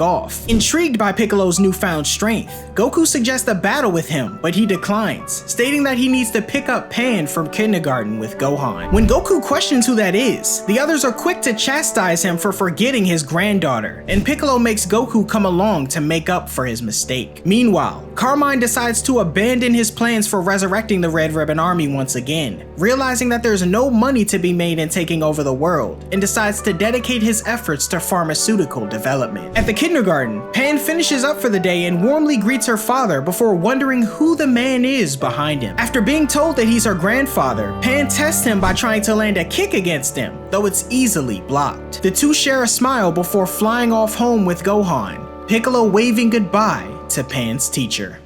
off. Intrigued by Piccolo's newfound strength, Goku suggests a battle with him, but he declines, stating that he needs to pick up Pan from kindergarten with Gohan. When Goku questions who that is, the others are quick to chastise him for forgetting his granddaughter, and Piccolo makes Goku come along to make up for his mistake. Meanwhile, Carmine decides to abandon his plans for resurrecting the Red Ribbon Army once again, realizing that there's no money to be made in taking over the world, and decides to dedicate dedicate his efforts to pharmaceutical development. At the kindergarten, Pan finishes up for the day and warmly greets her father before wondering who the man is behind him. After being told that he's her grandfather, Pan tests him by trying to land a kick against him, though it's easily blocked. The two share a smile before flying off home with Gohan, Piccolo waving goodbye to Pan's teacher.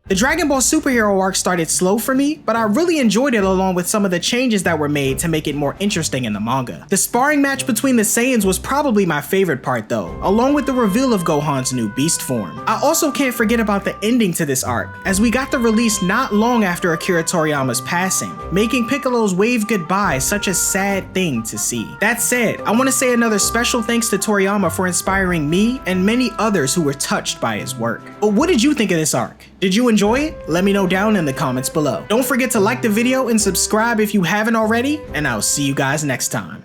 The Dragon Ball superhero arc started slow for me, but I really enjoyed it along with some of the changes that were made to make it more interesting in the manga. The sparring match between the Saiyans was probably my favorite part though, along with the reveal of Gohan's new beast form. I also can't forget about the ending to this arc, as we got the release not long after Akira Toriyama's passing, making Piccolo's wave goodbye such a sad thing to see. That said, I want to say another special thanks to Toriyama for inspiring me and many others who were touched by his work. But what did you think of this arc? Did you enjoy it? Let me know down in the comments below. Don't forget to like the video and subscribe if you haven't already, and I'll see you guys next time.